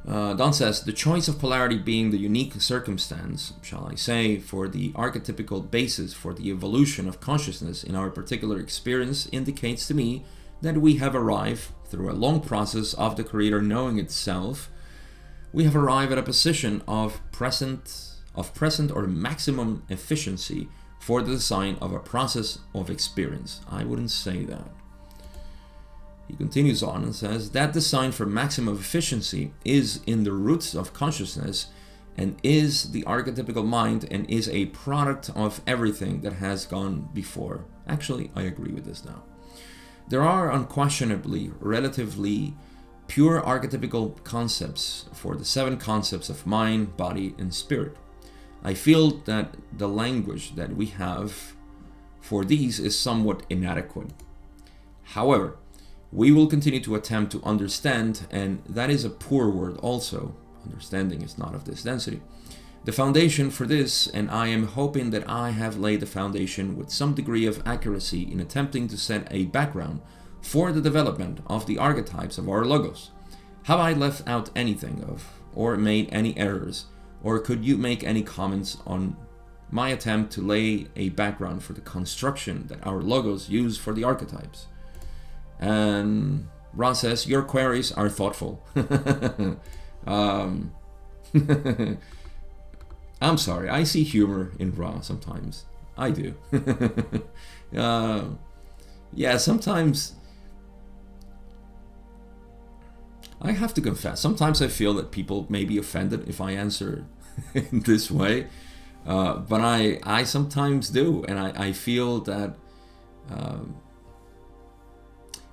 Don says, the choice of polarity being the unique circumstance, shall I say, for the archetypical basis for the evolution of consciousness in our particular experience indicates to me that we have arrived, through a long process of the Creator knowing itself, we have arrived at a position of present or maximum efficiency for the design of a process of experience. I wouldn't say that. He continues on and says, that design for maximum efficiency is in the roots of consciousness and is the archetypical mind and is a product of everything that has gone before. Actually, I agree with this now. There are unquestionably relatively pure archetypical concepts for the 7 concepts of mind, body, and spirit. I feel that the language that we have for these is somewhat inadequate. However, we will continue to attempt to understand, and that is a poor word also. Understanding is not of this density. The foundation for this, and I am hoping that I have laid the foundation with some degree of accuracy in attempting to set a background for the development of the archetypes of our logos. Have I left out anything or made any errors, or could you make any comments on my attempt to lay a background for the construction that our logos use for the archetypes? And Ra says, your queries are thoughtful. I'm sorry, I see humor in Ra sometimes. I do. Yeah, sometimes I have to confess, sometimes I feel that people may be offended if I answer in this way. But I sometimes do, and I feel that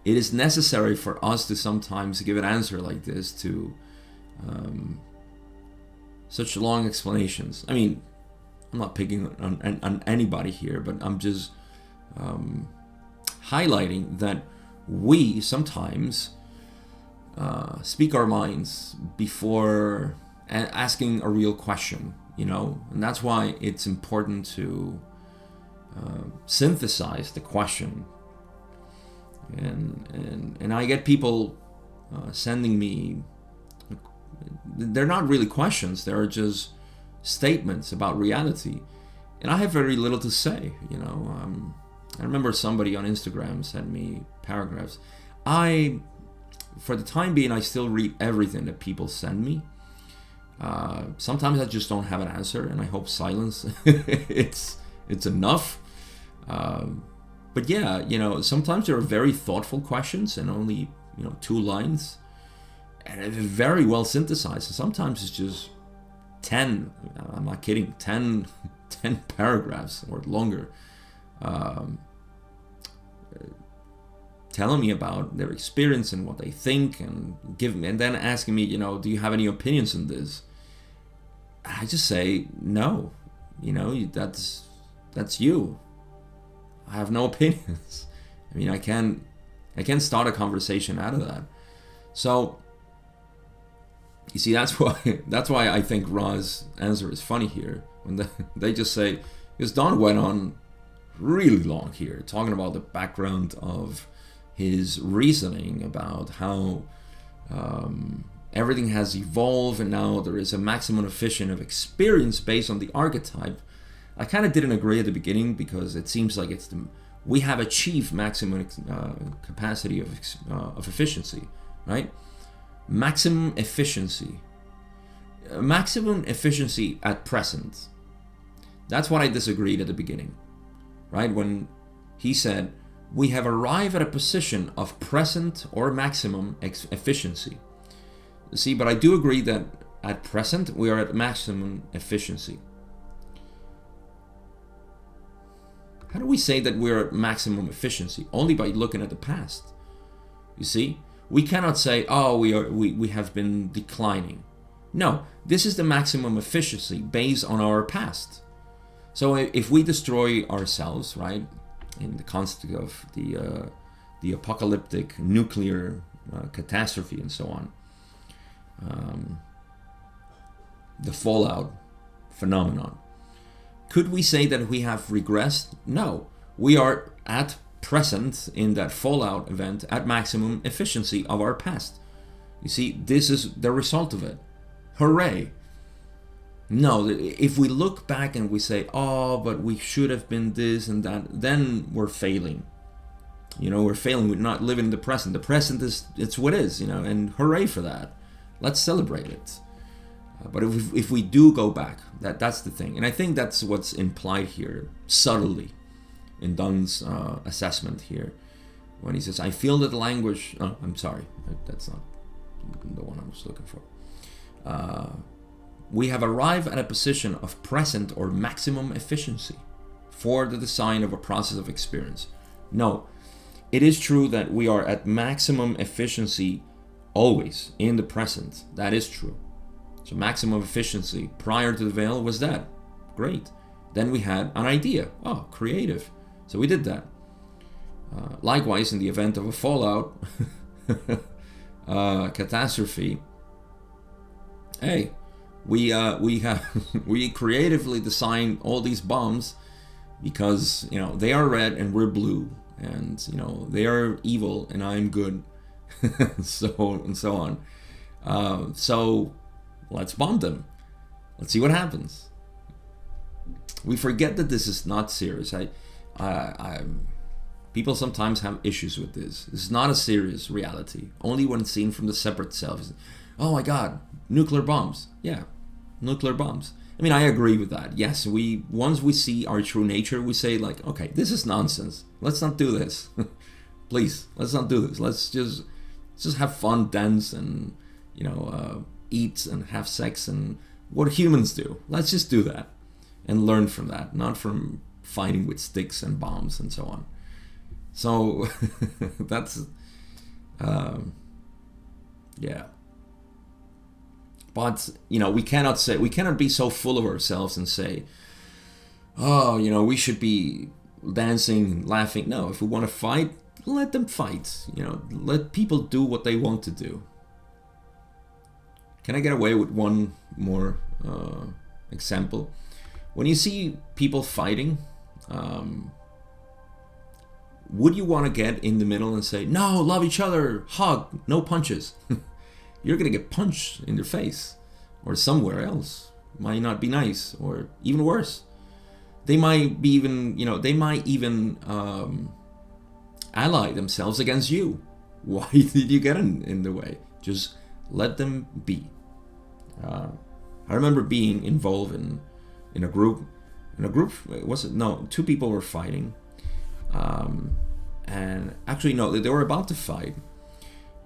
it is necessary for us to sometimes give an answer like this to such long explanations. I mean, I'm not picking on anybody here, but I'm just highlighting that we sometimes speak our minds before asking a real question, you know, and that's why it's important to synthesize the question. And I get people sending me, they're not really questions, they're just statements about reality, and I have very little to say, you know. I remember somebody on Instagram sent me paragraphs. For the time being, I still read everything that people send me. Sometimes I just don't have an answer, and I hope silence it's enough. But yeah, you know, sometimes there are very thoughtful questions and only, you know, 2 lines, and it's very well synthesized. And sometimes it's just 10, I'm not kidding, 10 paragraphs or longer, telling me about their experience and what they think, and then asking me, you know, do you have any opinions on this? I just say no, you know, that's you. I have no opinions. I mean, I can't start a conversation out of that. So you see, that's why I think Ra's answer is funny here, when they just say, because Don went on really long here talking about the background of his reasoning about how everything has evolved, and now there is a maximum efficient of experience based on the archetype. I kind of didn't agree at the beginning, because it seems like we have achieved maximum capacity of efficiency, right? Maximum efficiency at present. That's what I disagreed at the beginning, right? When he said, we have arrived at a position of present or maximum efficiency. See, but I do agree that at present we are at maximum efficiency. How do we say that we're at maximum efficiency? Only by looking at the past. You see, we cannot say, oh, we have been declining. No, this is the maximum efficiency based on our past. So if we destroy ourselves, right, in the context of the apocalyptic nuclear catastrophe and so on, the fallout phenomenon, could we say that we have regressed? No, we are at present in that fallout event at maximum efficiency of our past. You see, this is the result of it. Hooray! No, if we look back and we say, oh, but we should have been this and that, then we're failing. You know, we're failing. We're not living in the present. The present it's what is, you know, and hooray for that. Let's celebrate it. But if we do go back, that's the thing. And I think that's what's implied here, subtly, in Dunn's assessment here. When he says, I feel that the language... Oh, I'm sorry. That's not the one I was looking for. We have arrived at a position of present or maximum efficiency for the design of a process of experience. No, it is true that we are at maximum efficiency always in the present. That is true. So maximum efficiency prior to the veil was that. Great. Then we had an idea. Oh, creative. So we did that. Likewise, in the event of a fallout catastrophe, hey, we creatively designed all these bombs because, you know, they are red and we're blue, and, you know, they are evil and I'm good, so and so on. So let's bomb them. Let's see what happens. We forget that this is not serious. People sometimes have issues with this. This is not a serious reality. Only when seen from the separate self. Oh my God, nuclear bombs. Yeah, nuclear bombs. I mean, I agree with that. Yes, once we see our true nature, we say like, okay, this is nonsense. Let's not do this. Please, let's not do this. Let's just have fun, dance, and, you know, eat and have sex and what humans do. Let's just do that. and learn from that, not from fighting with sticks and bombs and so on. So that's yeah. But we cannot be so full of ourselves and say, oh, we should be dancing, laughing. No, if we want to fight, let them fight. Let people do what they want to do. Can I get away with one more example? When you see people fighting, would you want to get in the middle and say, no, love each other, hug, no punches? You're going to get punched in your face or somewhere else. Might not be nice, or even worse. They might be even, ally themselves against you. Why did you get in the way? Just let them be. I remember being involved in a group. Two people were fighting. And actually, no, they were about to fight.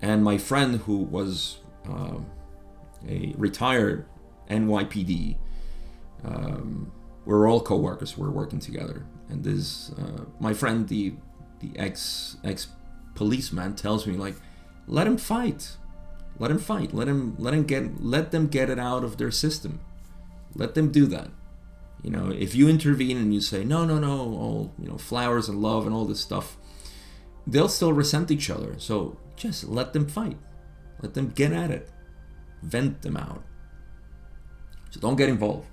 And my friend, who was a retired NYPD, we're all co-workers, we're working together. And this, my friend, the ex policeman, tells me, like, let him fight. Let him fight. Let them get it out of their system. Let them do that. If you intervene and you say no, all flowers and love and all this stuff, they'll still resent each other. So just let them fight. Let them get at it. Vent them out. So don't get involved.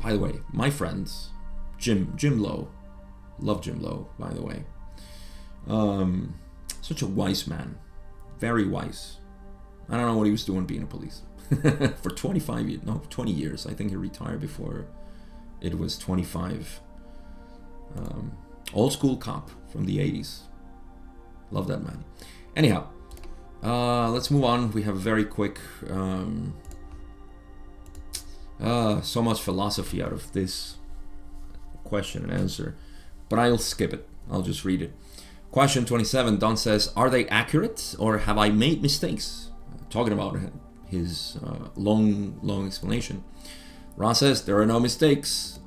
By the way, my friends, Jim Lowe, love Jim Lowe, by the way. Such a wise man. Very wise. I don't know what he was doing being a police. For 20 years. I think he retired before it was 25. Old school cop from the 80s. Love that man. Anyhow, let's move on. We have a very quick... so much philosophy out of this question and answer. But I'll skip it. I'll just read it. Question 27. Don says, are they accurate or have I made mistakes? Talking about his long explanation. Ra says, there are no mistakes.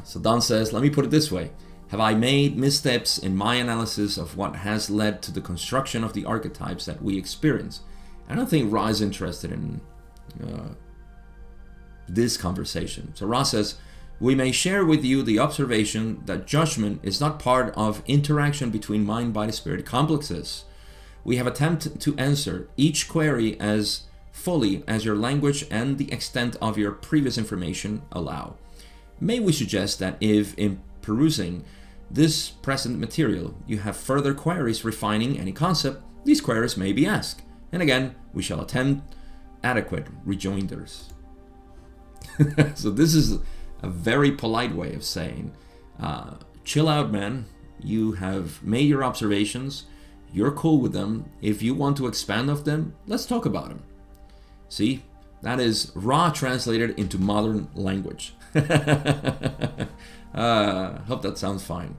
So Don says, let me put it this way. Have I made missteps in my analysis of what has led to the construction of the archetypes that we experience? I don't think Ra is interested in this conversation. So Ra says, we may share with you the observation that judgment is not part of interaction between mind, body, spirit complexes. We have attempted to answer each query as fully as your language and the extent of your previous information allow. May we suggest that if, in perusing this present material, you have further queries refining any concept, these queries may be asked, and again, we shall attempt adequate rejoinders. So this is a very polite way of saying, chill out, man. You have made your observations. You're cool with them. If you want to expand of them, let's talk about them. See, that is Ra translated into modern language. Hope that sounds fine.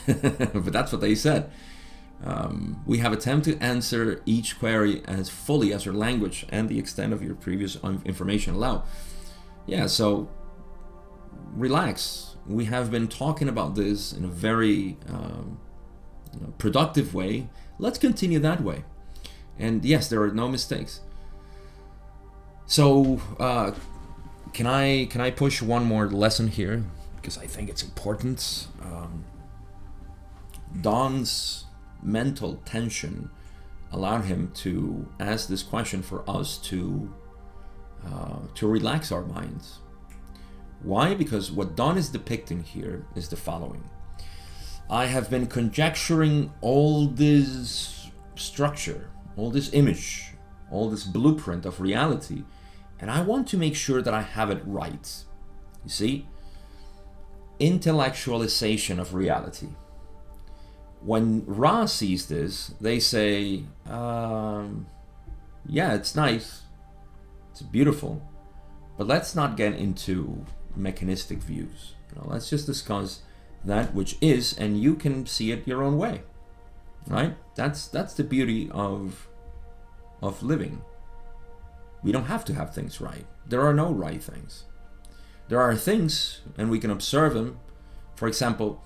But that's what they said. We have attempted to answer each query as fully as your language and the extent of your previous information allow. Yeah, so relax. We have been talking about this in a very productive way. Let's continue that way. And yes, there are no mistakes. So can I push one more lesson here, because I think it's important. Don's mental tension allowed him to ask this question for us to relax our minds. Why? Because what Don is depicting here is the following. I have been conjecturing all this structure, all this image, all this blueprint of reality, and I want to make sure that I have it right. You see? Intellectualization of reality. When Ra sees this, they say, yeah, it's nice, it's beautiful, but let's not get into mechanistic views. Let's just discuss that which is, and you can see it your own way, right? That's the beauty of living. We don't have to have things right. There are no right things. There are things, and we can observe them. For example,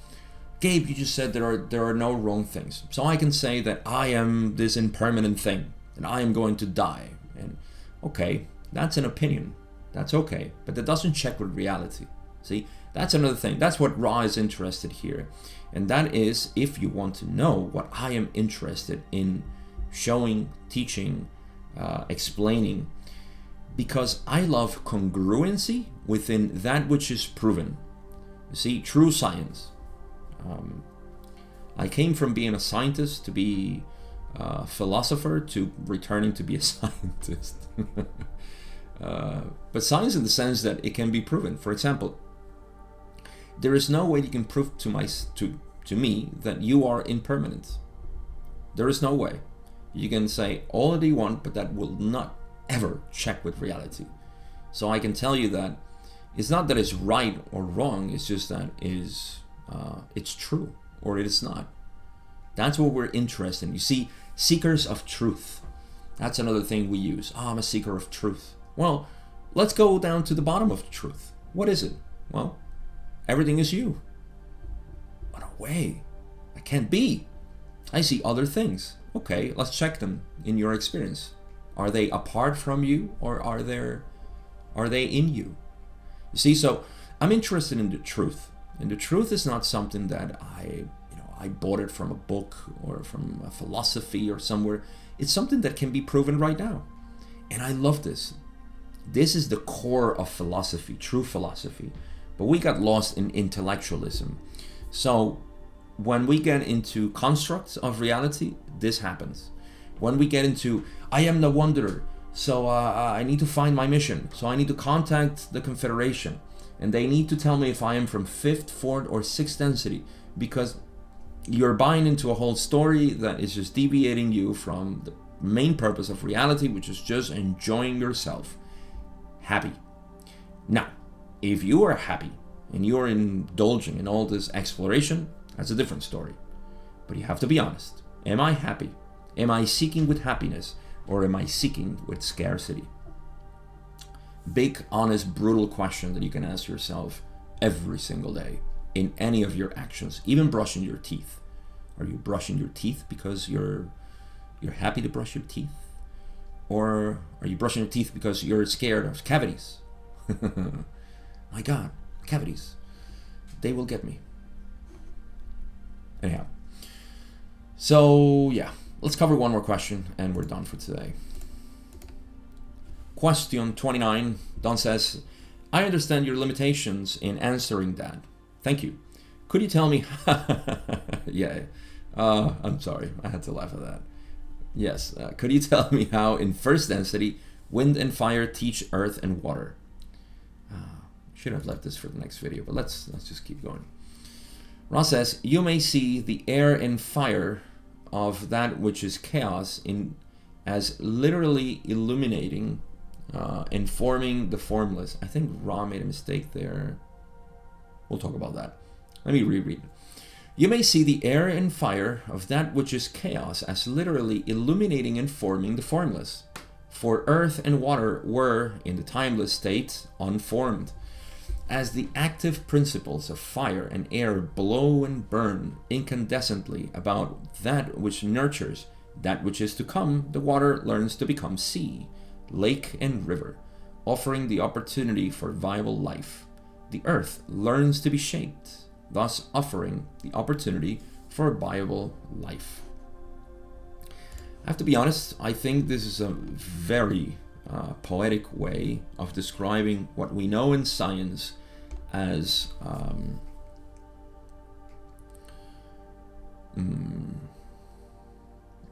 Gabe, you just said there are no wrong things. So I can say that I am this impermanent thing, and I am going to die. And okay, that's an opinion. That's okay, but that doesn't check with reality. See, that's another thing. That's what Ra is interested here. And that is, if you want to know what I am interested in showing, teaching, explaining, because I love congruency within that which is proven. You see, true science. I came from being a scientist to be a philosopher to returning to be a scientist. But science in the sense that it can be proven. For example, there is no way you can prove to me that you are impermanent. There is no way. You can say all that you want, but that will not ever check with reality. So I can tell you that it's not that it's right or wrong, it's just that it's true or it is not. That's what we're interested in. You see, seekers of truth. That's another thing we use. I'm a seeker of truth. Well, let's go down to the bottom of the truth. What is it? Well, everything is you. But no way. That can't be. I see other things. Okay, let's check them in your experience. Are they apart from you, or are they in you? You see, so I'm interested in the truth. And the truth is not something that I bought it from a book or from a philosophy or somewhere. It's something that can be proven right now. And I love this. This is the core of philosophy, true philosophy. But we got lost in intellectualism. So when we get into constructs of reality, this happens. When we get into, I am the wanderer, so I need to find my mission. So I need to contact the Confederation. And they need to tell me if I am from 5th, 4th, or 6th density. Because you're buying into a whole story that is just deviating you from the main purpose of reality, which is just enjoying yourself. Happy. Now, if you are happy and you're indulging in all this exploration, that's a different story. But you have to be honest. Am I happy? Am I seeking with happiness, or am I seeking with scarcity? Big, honest, brutal question that you can ask yourself every single day in any of your actions, even brushing your teeth. Are you brushing your teeth because you're happy to brush your teeth? Or are you brushing your teeth because you're scared of cavities? My God, cavities. They will get me. Anyhow. So, yeah. Let's cover one more question and we're done for today. Question 29. Don says, I understand your limitations in answering that. Thank you. Could you tell me... yeah. I'm sorry. I had to laugh at that. Yes. Could you tell me how in first density, wind and fire teach earth and water? Should have left this for the next video, but let's just keep going. Ross says, you may see the air and fire of that which is chaos as literally illuminating and forming the formless. I think Ra made a mistake there. We'll talk about that. Let me reread. You may see the air and fire of that which is chaos as literally illuminating and forming the formless. For earth and water were, in the timeless state, unformed. As the active principles of fire and air blow and burn incandescently about that which nurtures that which is to come, the water learns to become sea, lake, and river, offering the opportunity for viable life. The earth learns to be shaped, thus offering the opportunity for a viable life. I have to be honest, I think this is a very poetic way of describing what we know in science as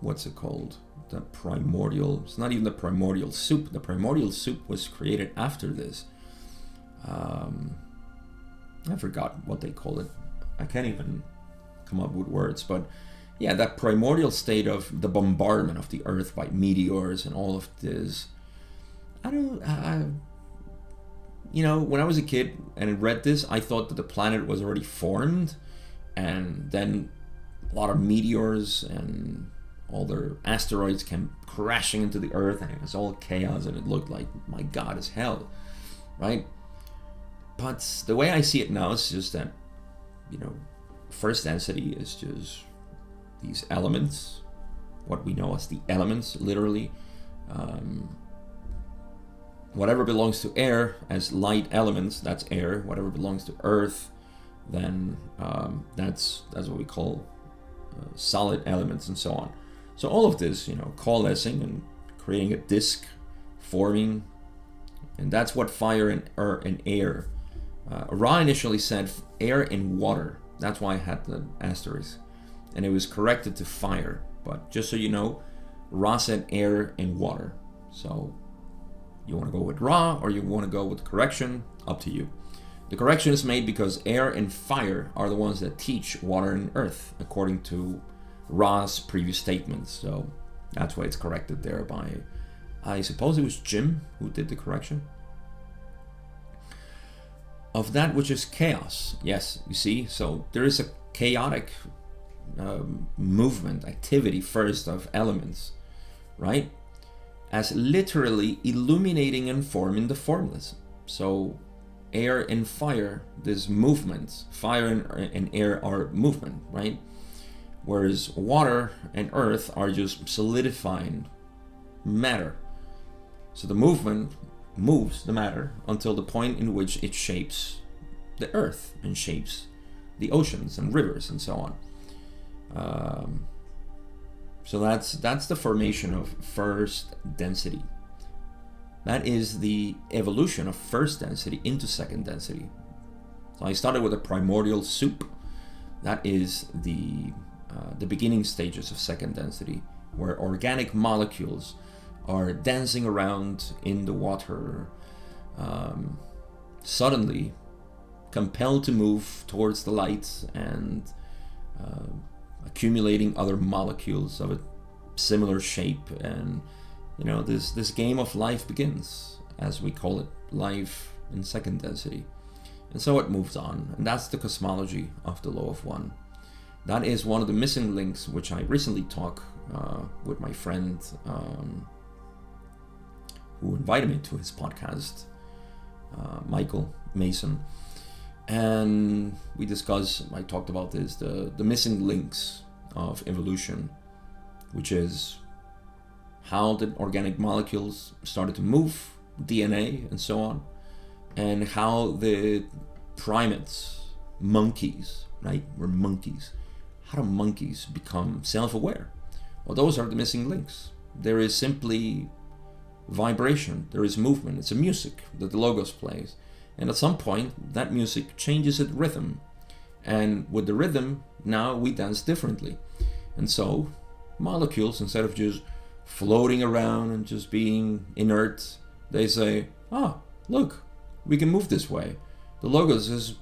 what's it called? The primordial, it's not even the primordial soup. The primordial soup was created after this. I forgot what they call it. I can't even come up with words, but yeah, that primordial state of the bombardment of the earth by meteors and all of this. When I was a kid and I read this, I thought that the planet was already formed, and then a lot of meteors and all their asteroids came crashing into the Earth, and it was all chaos, and it looked like, my God, as hell, right? But the way I see it now is just that, first density is just these elements, what we know as the elements, literally. Whatever belongs to air as light elements, that's air. Whatever belongs to earth, then that's what we call solid elements, and so on. So all of this, coalescing and creating a disk, forming, and that's what fire and air. Ra initially said air and water. That's why I had the asterisk, and it was corrected to fire. But just so you know, Ra said air and water. So you want to go with Ra or you want to go with correction, up to you. The correction is made because air and fire are the ones that teach water and earth, according to Ra's previous statements. So that's why it's corrected there by, I suppose it was Jim who did the correction. Of that which is chaos. Yes, you see, so there is a chaotic movement, activity first of elements, right? As literally illuminating and forming the formless. So air and fire, this movement, fire and air are movement, right? Whereas water and earth are just solidifying matter. So the movement moves the matter until the point in which it shapes the earth and shapes the oceans and rivers and so on. So that's the formation of first density. That is the evolution of first density into second density. So I started with a primordial soup. That is the beginning stages of second density, where organic molecules are dancing around in the water, suddenly compelled to move towards the light and accumulating other molecules of a similar shape, and this game of life begins, as we call it, life in second density. And so it moves on, and that's the cosmology of the Law of One. That is one of the missing links, which I recently talked with my friend who invited me to his podcast, Michael Mason. And I talked about this, the missing links of evolution, which is how the organic molecules started to move, DNA and so on, and how the primates, monkeys, right? We're monkeys. How do monkeys become self-aware? Well, those are the missing links. There is simply vibration, there is movement, it's a music that the logos plays. And at some point, that music changes its rhythm. And with the rhythm, now we dance differently. And so, molecules, instead of just floating around and just being inert, they say, look, we can move this way. The logos is,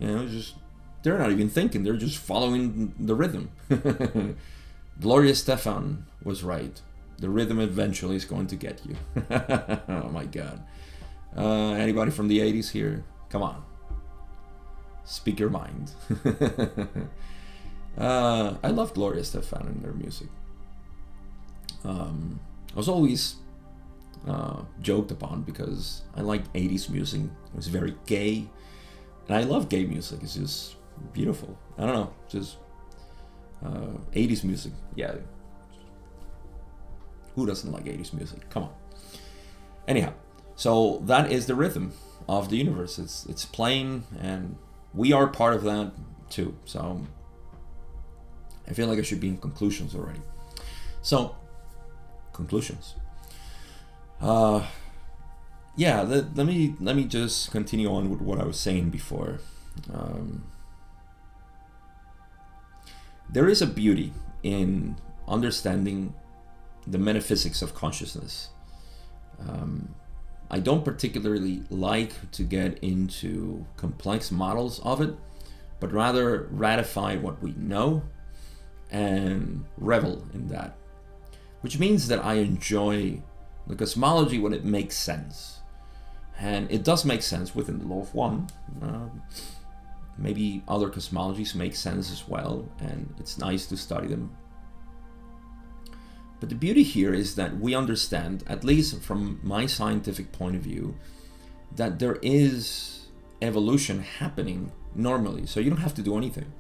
they're not even thinking, they're just following the rhythm. Gloria Stefan was right. The rhythm eventually is going to get you. Oh my God. Anybody from the 80s here? Come on. Speak your mind. I love Gloria Stefan and their music. I was always joked upon because I liked 80s music. It was very gay. And I love gay music. It's just beautiful. I don't know. Just 80s music. Yeah. Who doesn't like 80s music? Come on. Anyhow. So that is the rhythm of the universe. It's playing, and we are part of that too. So I feel like I should be in conclusions already. So conclusions. Let me just continue on with what I was saying before. There is a beauty in understanding the metaphysics of consciousness. I don't particularly like to get into complex models of it, but rather ratify what we know and revel in that. Which means that I enjoy the cosmology when it makes sense. And it does make sense within the Law of One. Maybe other cosmologies make sense as well, and it's nice to study them. But the beauty here is that we understand, at least from my scientific point of view, that there is evolution happening normally. So you don't have to do anything.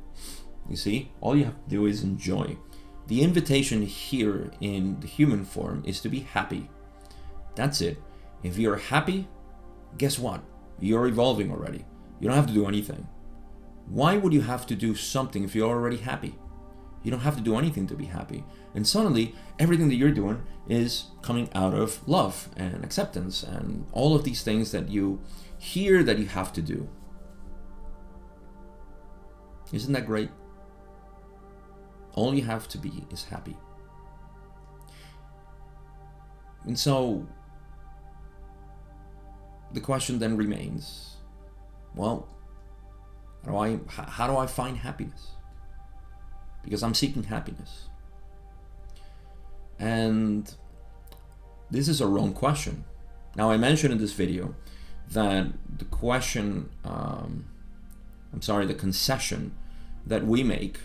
You see, all you have to do is enjoy. The invitation here in the human form is to be happy. That's it. If you're happy, guess what? You're evolving already. You don't have to do anything. Why would you have to do something if you're already happy? You don't have to do anything to be happy. And suddenly, everything that you're doing is coming out of love and acceptance and all of these things that you hear that you have to do. Isn't that great? All you have to be is happy. And so, the question then remains, well, how do I find happiness? Because I'm seeking happiness. And this is a wrong question. Now, I mentioned in this video that the question, the concession that we make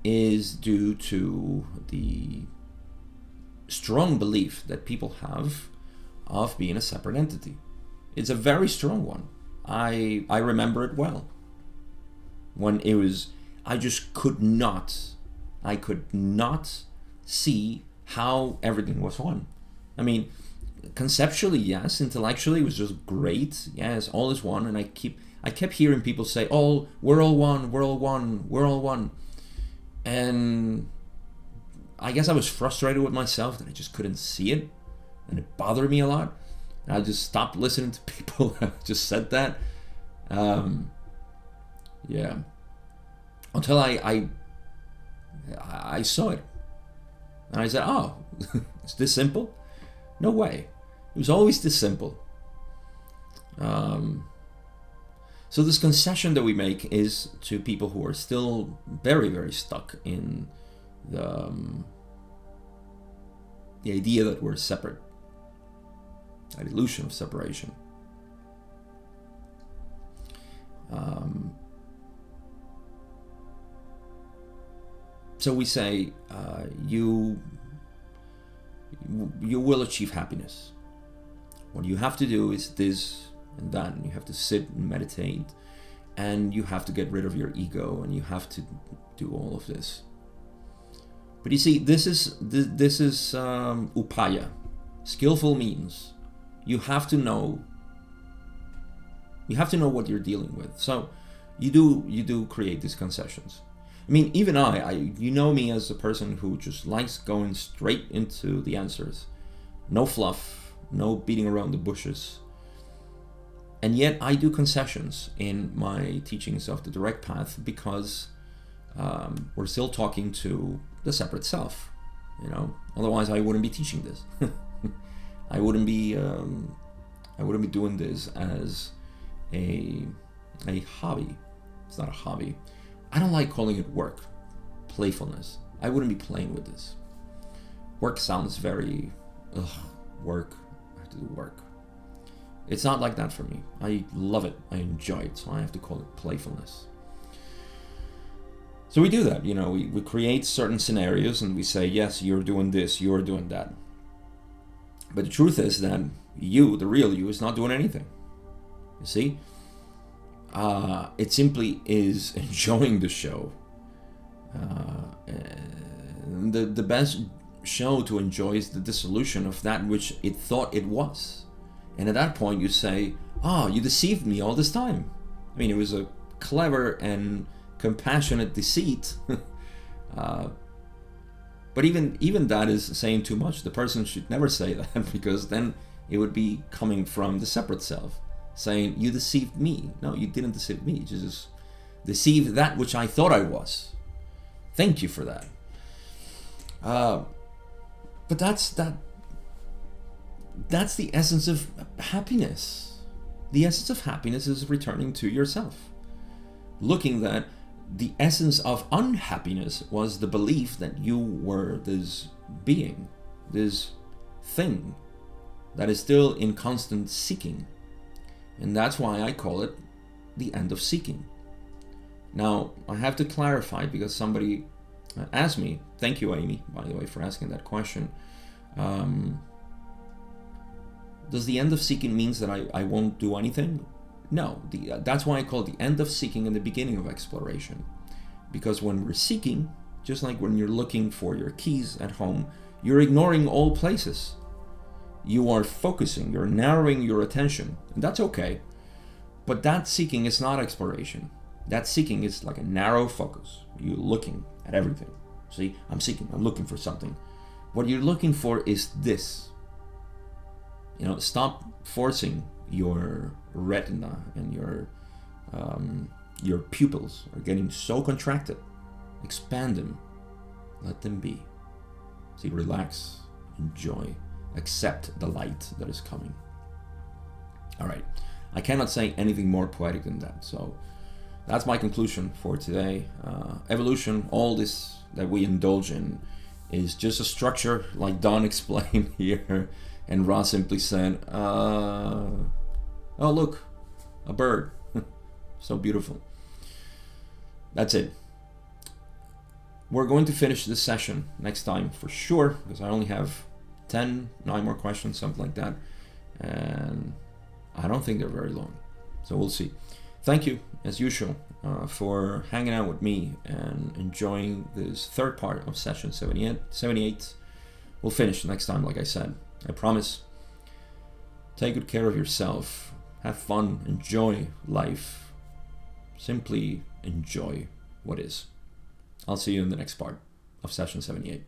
is due to the strong belief that people have of being a separate entity. It's a very strong one. I remember it well. When it was, I could not see how everything was one. I mean, conceptually, yes. Intellectually, it was just great. Yes, all is one. And I kept hearing people say, "Oh, we're all one, we're all one, we're all one." And I guess I was frustrated with myself that I just couldn't see it, and it bothered me a lot. And I just stopped listening to people that just said that. Until I saw it, and I said, "Oh, it's this simple? No way! It was always this simple." So this concession that we make is to people who are still very, very stuck in the idea that we're separate, that illusion of separation. So we say, you will achieve happiness. What you have to do is this and that, and you have to sit and meditate, and you have to get rid of your ego, and you have to do all of this. But you see, this is upaya, skillful means. You have to know what you're dealing with. So you do create these concessions. I mean, even you know me as a person who just likes going straight into the answers. No fluff, no beating around the bushes. And yet I do concessions in my teachings of the direct path because we're still talking to the separate self, you know. Otherwise, I wouldn't be teaching this. I wouldn't be doing this as a hobby. It's not a hobby. I don't like calling it work, playfulness. I wouldn't be playing with this. Work sounds very, work. I have to do work. It's not like that for me. I love it. I enjoy it. So I have to call it playfulness. So we do that, you know, we create certain scenarios and we say, yes, you're doing this, you're doing that. But the truth is that you, the real you, is not doing anything. You see? It simply is enjoying the show. The best show to enjoy is the dissolution of that which it thought it was. And at that point you say, you deceived me all this time. I mean, it was a clever and compassionate deceit. But even that is saying too much. The person should never say that, because then it would be coming from the separate self, saying, you deceived me. No, you didn't deceive me. You just deceived that which I thought I was. Thank you for that. But that's the essence of happiness. The essence of happiness is returning to yourself. Looking that the essence of unhappiness was the belief that you were this being, this thing that is still in constant seeking. And that's why I call it the end of seeking. Now, I have to clarify, because somebody ask me. Thank you, Amy, by the way, for asking that question. Does the end of seeking means that I won't do anything? No, that's why I call it the end of seeking and the beginning of exploration. Because when we're seeking, just like when you're looking for your keys at home, you're ignoring all places. You are focusing, you're narrowing your attention, and that's okay. But that seeking is not exploration. That seeking is like a narrow focus. You're looking at everything. See, I'm seeking, I'm looking for something. What you're looking for is this. Stop forcing your retina and your pupils are getting so contracted. Expand them. Let them be. See, relax, enjoy, accept the light that is coming. All right. I cannot say anything more poetic than that. So that's my conclusion for today. Evolution, all this that we indulge in, is just a structure, like Don explained here. And Ross simply said, oh, look, a bird. So beautiful. That's it. We're going to finish this session next time for sure, because I only have 9 more questions, something like that. And I don't think they're very long. So we'll see. Thank you, as usual, for hanging out with me and enjoying this third part of session 78. We'll finish next time, like I said. I promise. Take good care of yourself. Have fun. Enjoy life. Simply enjoy what is. I'll see you in the next part of session 78.